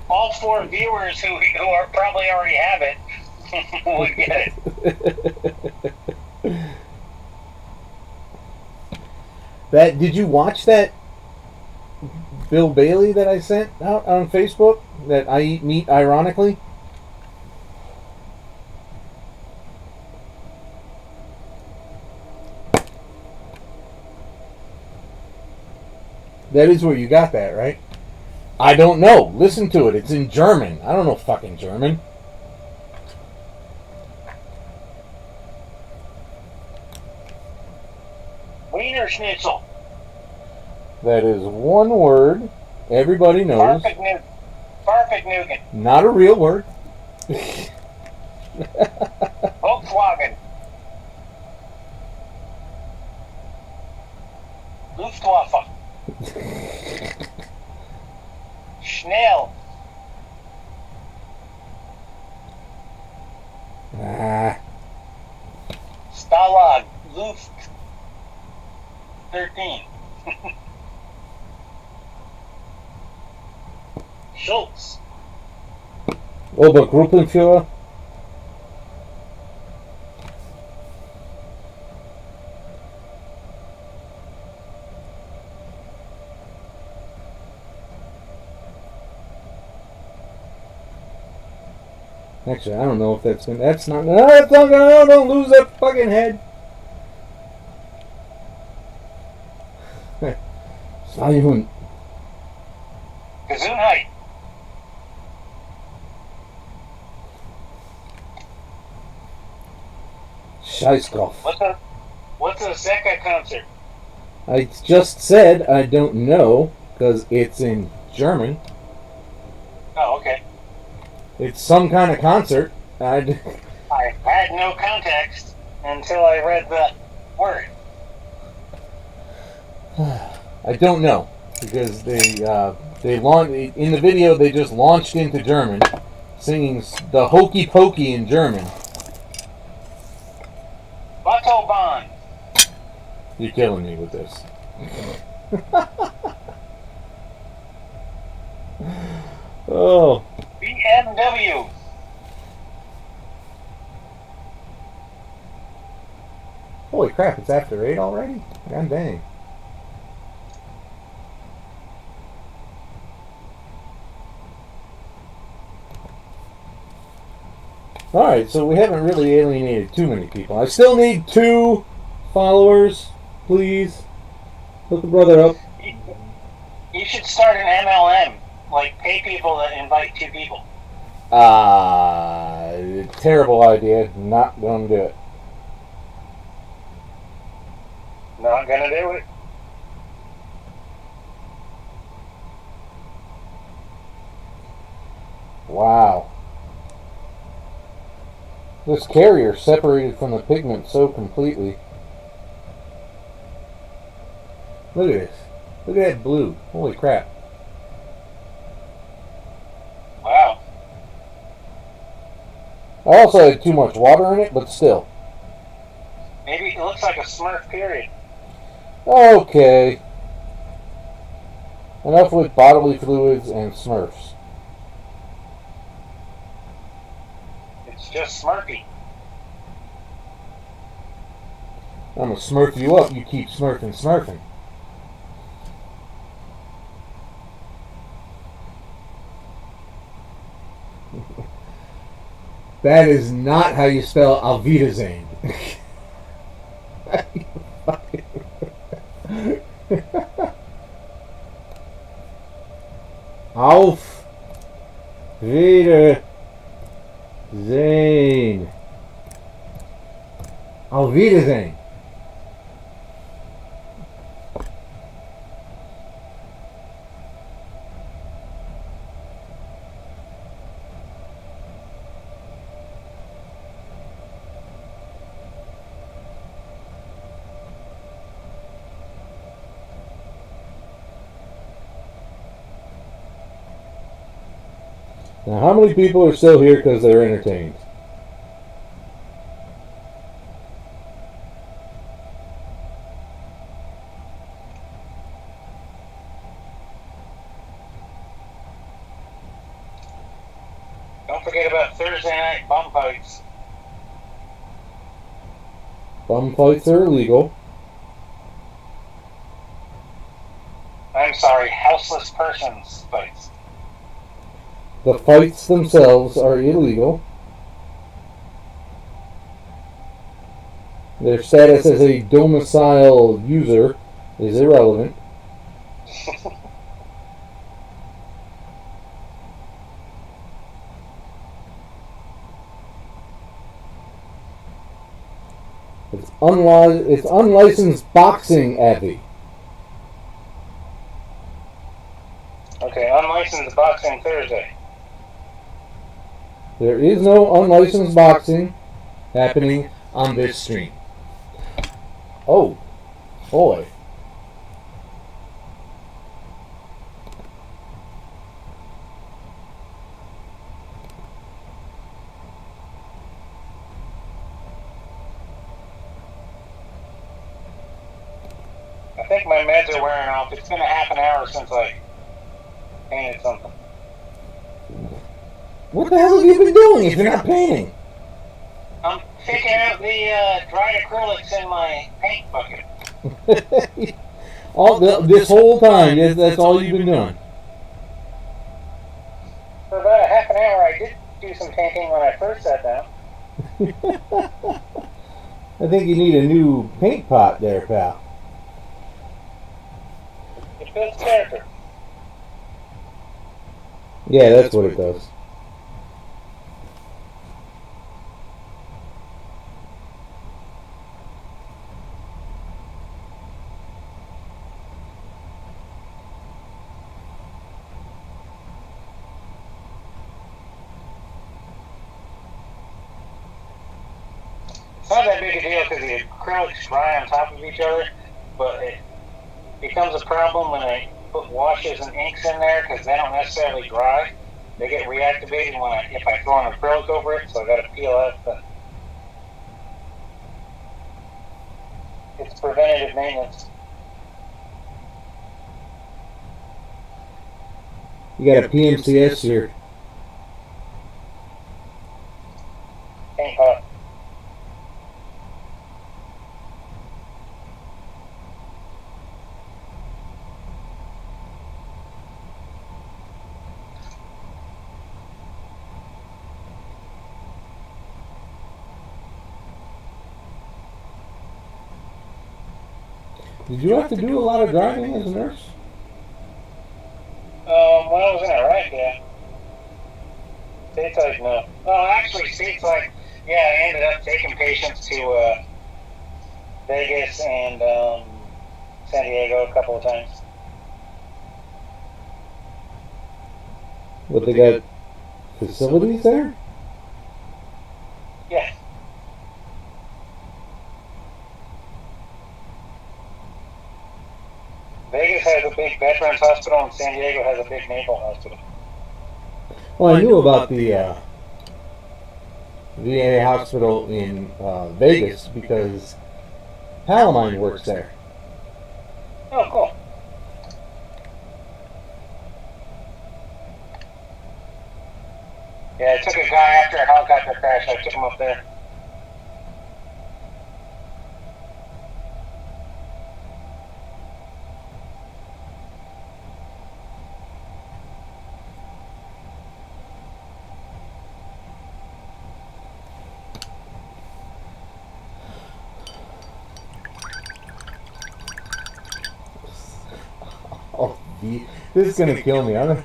All four viewers who are probably already have it would get it. That did you watch that Bill Bailey that I sent out on Facebook? That I eat meat ironically. That is where you got that, right? I don't know. Listen to it. It's in German. I don't know fucking German. Wiener Schnitzel. That is one word. Everybody knows. Farfignugan. Not a real word. Volkswagen. Luftwaffe. Schnell. Stalag. Luft. 13. Schultz. Obergruppenführer. Actually, I don't know if that's gonna. That's not. No, that's not gonna. Don't lose that fucking head. Silent. Gesundheit. Scheißkopf. What's a Zeka concert? I just said I don't know because it's in German. Oh, okay. It's some kind of concert. I had no context until I read the word. I don't know because they launched in the video. They just launched into German, singing the Hokey Pokey in German. Autobahn. You're killing me with this. Oh. BMW. Holy crap, it's after 8 already? God dang. Alright, so we haven't really alienated too many people. I still need 2 followers, please. Hook the brother up. You should start an MLM. Like, pay people to invite 2 people. Terrible idea. Not gonna do it. Not gonna do it. Wow. This carrier separated from the pigment so completely. Look at this. Look at that blue. Holy crap. Wow. I also had too much water in it, but still. Maybe it looks like a Smurf period. Okay. Enough with bodily fluids and Smurfs. It's just Smurfy. I'm gonna smurf you up, you keep smurfing. That is not how you spell Auf Wiedersehen. Auf Wiedersehen. Auf Wiedersehen. Now, how many people are still here because they're entertained? Don't forget about Thursday night bum fights. Bum fights are illegal. I'm sorry, houseless persons fights. The fights themselves are illegal. Their status as a domicile user is irrelevant. It's unlicensed boxing Evie. Okay, unlicensed boxing Thursday. There is no unlicensed boxing happening on this stream. Oh, boy. I think my meds are wearing off. It's been a half an hour since I painted something. What the hell have you been doing if you're not painting? I'm picking out the dried acrylics in my paint bucket. This whole time, that's all you've been doing. For about a half an hour, I did do some painting when I first sat down. I think you need a new paint pot there, pal. It builds character. Yeah, that's what it does. It's not that big a deal because the acrylics dry on top of each other, but it becomes a problem when I put washes and inks in there because they don't necessarily dry. They get reactivated if I throw an acrylic over it, so I got to peel out the. It's preventative maintenance. You got a PMCS here. Paint pot. Did you have to do a lot of driving as a nurse? When I was in Iraq, yeah. Stateside, no. Oh, actually, stateside, yeah, I ended up taking patients to Vegas and San Diego a couple of times. What, they got facilities there? Yeah. Vegas has a big veterans hospital and San Diego has a big naval hospital. Well, I knew about the VA hospital in Vegas because pal of mine works there. Oh, cool. Yeah, I took a guy after a helicopter crash. I took him up there. Oh, this is gonna kill me. I'm gonna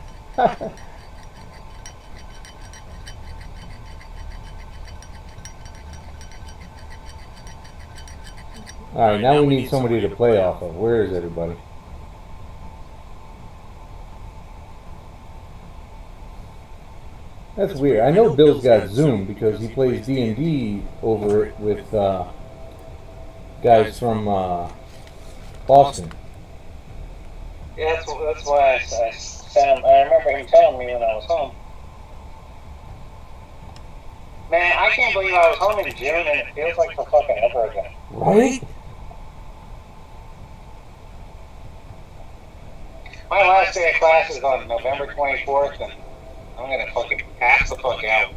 Alright, now we need somebody to play off of. Where is everybody? That's weird. I know Bill's got Zoom because he plays D&D over it with guys from Boston. Yeah, that's why I sent him. I remember him telling me when I was home. Man, I can't believe I was home in June and it feels like the fucking ever again. Right? My last day of class is on November 24th, and I'm gonna fucking pass the fuck out.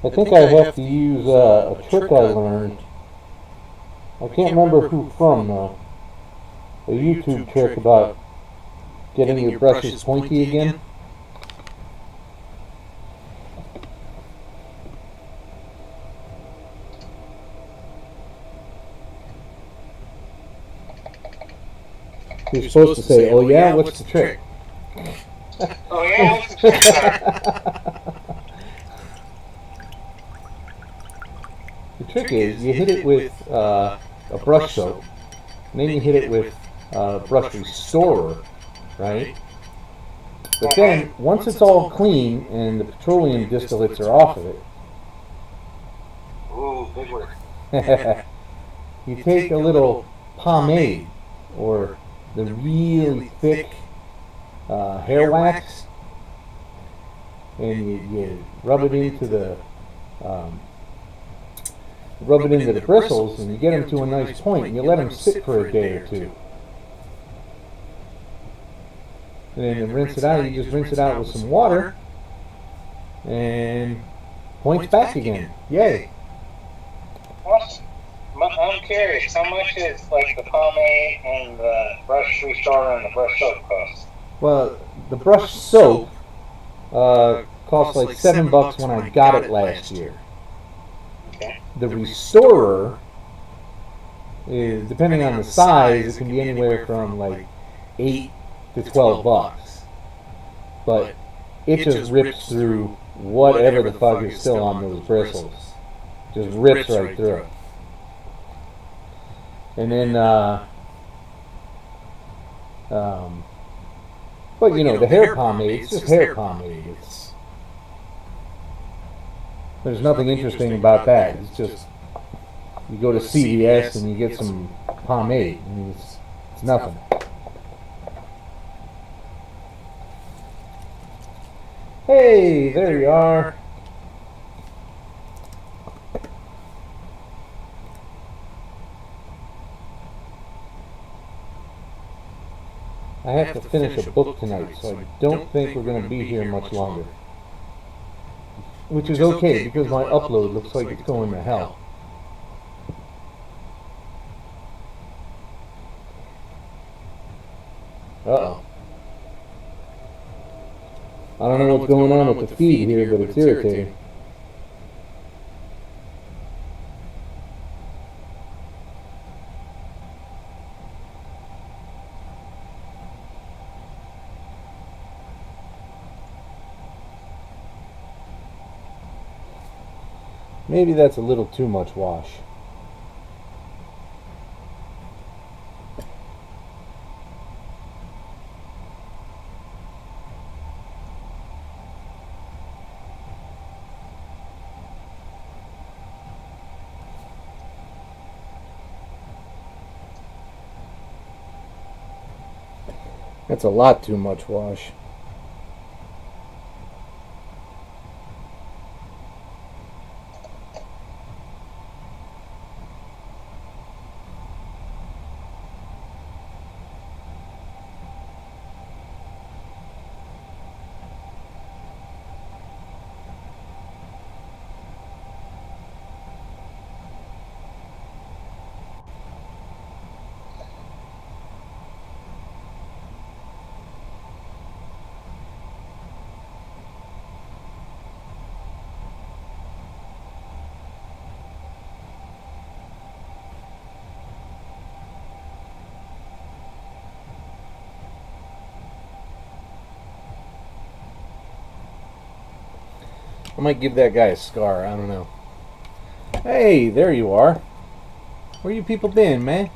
I think I have to use a trick I learned. I can't remember who from though. a YouTube trick about getting your brushes pointy again. You're supposed to say, "Oh yeah, what's the trick?" Oh yeah, what's the trick, sir? The trick is you hit it with a brush soap, and then you hit it with brush restorer, right? But then, once it's all clean and the petroleum distillates are off of it, Ooh, big word. you take a little pomade or the really thick hair wax, and you rub it into the bristles, and you get them to a nice point, and you let them sit for a day or two. And then you rinse it out. You just rinse it out with some water, and points back again. Yay! I'm curious, how much is like the pomade and the brush restorer and the brush soap cost? Well, the brush soap cost like $7 when I got it last year. Okay. The restorer is, depending on the size, it can be anywhere from like $8 to $12. But it just rips through whatever the fuck is still on those bristles. Just rips right through it. And then, but you know, the hair pomade, it's just hair pomade. There's nothing interesting about that. It's just, you go to CVS and you get some pomade. I mean, it's nothing. Hey, there you are. I have to finish a book tonight, so I don't think we're going to be here much longer. Which is okay, because my upload looks like it's going to hell. Uh-oh. I don't know what's going on with the feed here, but it's irritating. Maybe that's a little too much wash. That's a lot too much wash. I might give that guy a scar, I don't know. Hey, there you are. Where you people been, man?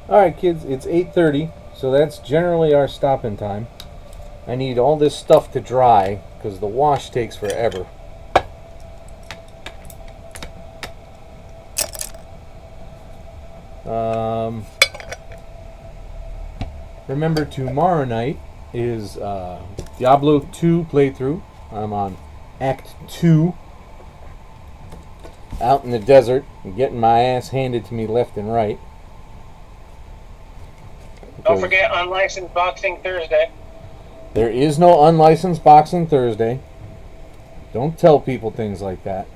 Alright kids, it's 8:30, so that's generally our stopping time. I need all this stuff to dry, because the wash takes forever. Remember, tomorrow night is Diablo 2 playthrough. I'm on Act 2. Out in the desert, and getting my ass handed to me left and right. Don't forget Unlicensed Boxing Thursday. There is no unlicensed boxing Thursday. Don't tell people things like that.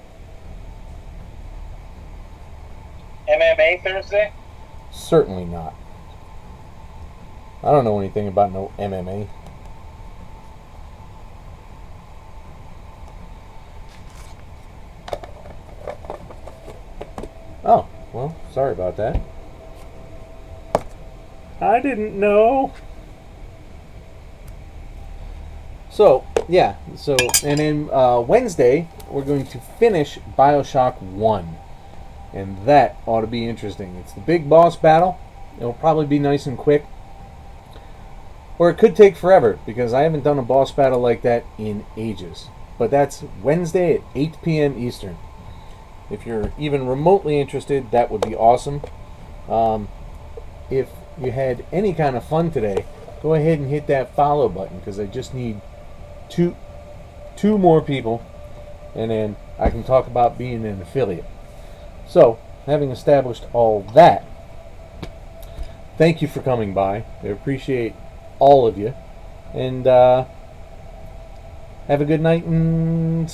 MMA Thursday? Certainly not. I don't know anything about no MMA. Oh, well, sorry about that. I didn't know. So, yeah. So, and then Wednesday, we're going to finish Bioshock 1. And that ought to be interesting. It's the big boss battle. It'll probably be nice and quick. Or it could take forever, because I haven't done a boss battle like that in ages. But that's Wednesday at 8 p.m. Eastern. If you're even remotely interested, that would be awesome. If you had any kind of fun today, go ahead and hit that follow button, because I just need two more people, and then I can talk about being an affiliate. So, having established all that, thank you for coming by. I appreciate all of you, and have a good night and